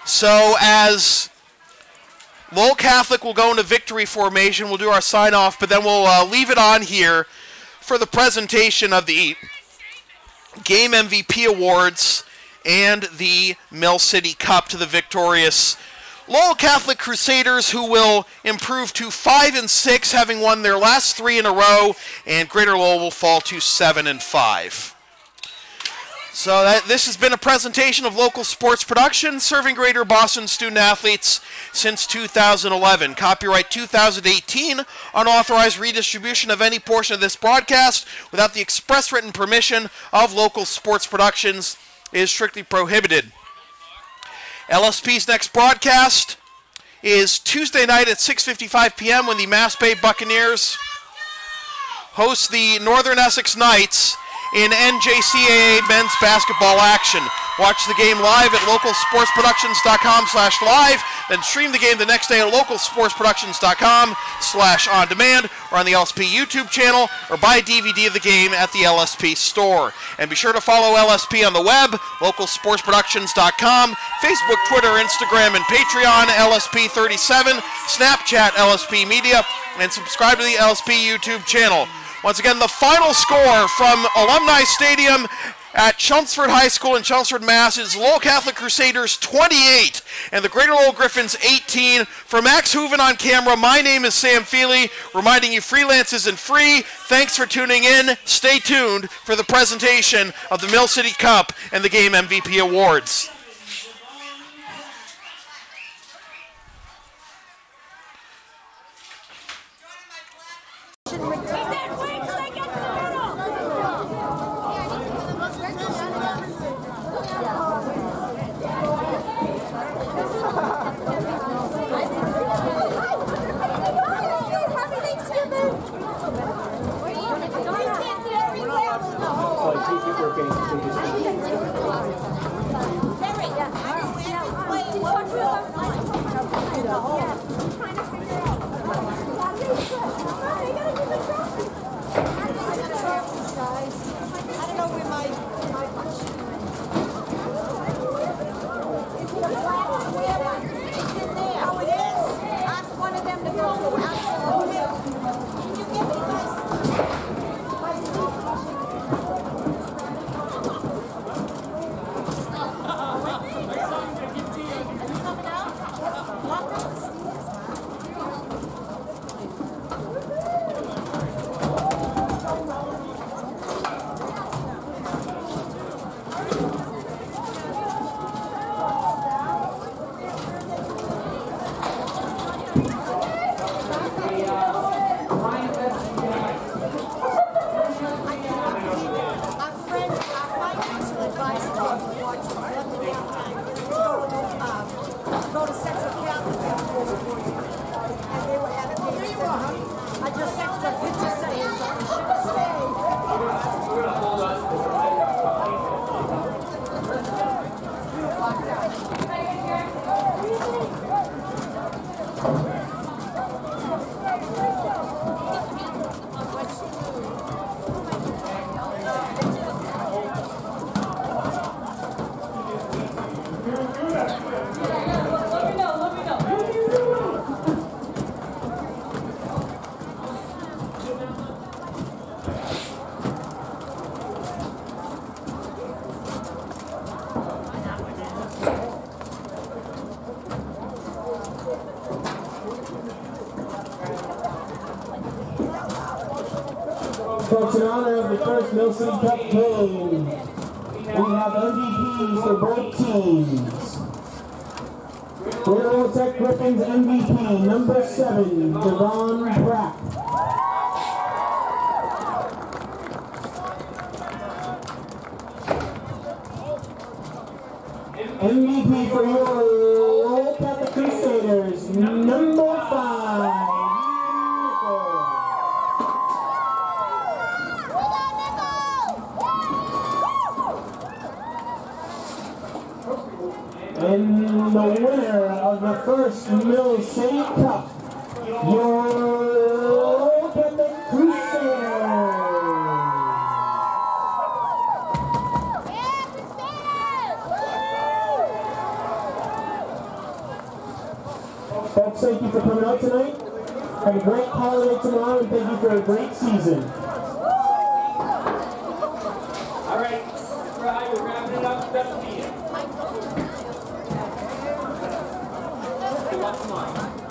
Speaker 6: So as Lowell Catholic will go into victory formation, we'll do our sign-off, but then we'll leave it on here for the presentation of the Game MVP Awards and the Mill City Cup to the victorious Lowell Catholic Crusaders, who will improve to 5 and 6, having won their last 3 in a row, and Greater Lowell will fall to 7 and 5. So this has been a presentation of local sports production serving Greater Boston student athletes since 2011. Copyright 2018. Unauthorized redistribution of any portion of this broadcast without the express written permission of local sports productions is strictly prohibited. LSP's next broadcast is Tuesday night at 6:55 p.m. when the Mass Bay Buccaneers host the Northern Essex Knights in NJCAA men's basketball action. Watch the game live at localsportsproductions.com/live, then stream the game the next day at localsportsproductions.com/on-demand or on the LSP YouTube channel, or buy a DVD of the game at the LSP store. And be sure to follow LSP on the web, localsportsproductions.com, Facebook, Twitter, Instagram, and Patreon, LSP37, Snapchat, LSP Media, and subscribe to the LSP YouTube channel. Once again, the final score from Alumni Stadium at Chelmsford High School in Chelmsford, Mass. is Lowell Catholic Crusaders 28 and the Greater Lowell Griffins 18. For Max Hooven on camera, my name is Sam Feely, reminding you freelance isn't free. Thanks for tuning in. Stay tuned for the presentation of the Mill City Cup and the Game MVP Awards.
Speaker 1: Folks, in honor of the first Mill City Cup game, we have MVPs for both teams. Greater Lowell Tech Griffins MVP, number 7, Devon Pratt. MVP for your Lowell Catholic Crusaders, number 5. first Mill City Cup. Your Crusaders. Folks, thank you for coming out tonight. Have a great holiday tomorrow, and thank you for a great season.
Speaker 7: All right, we're wrapping it up. Best of you. Come on.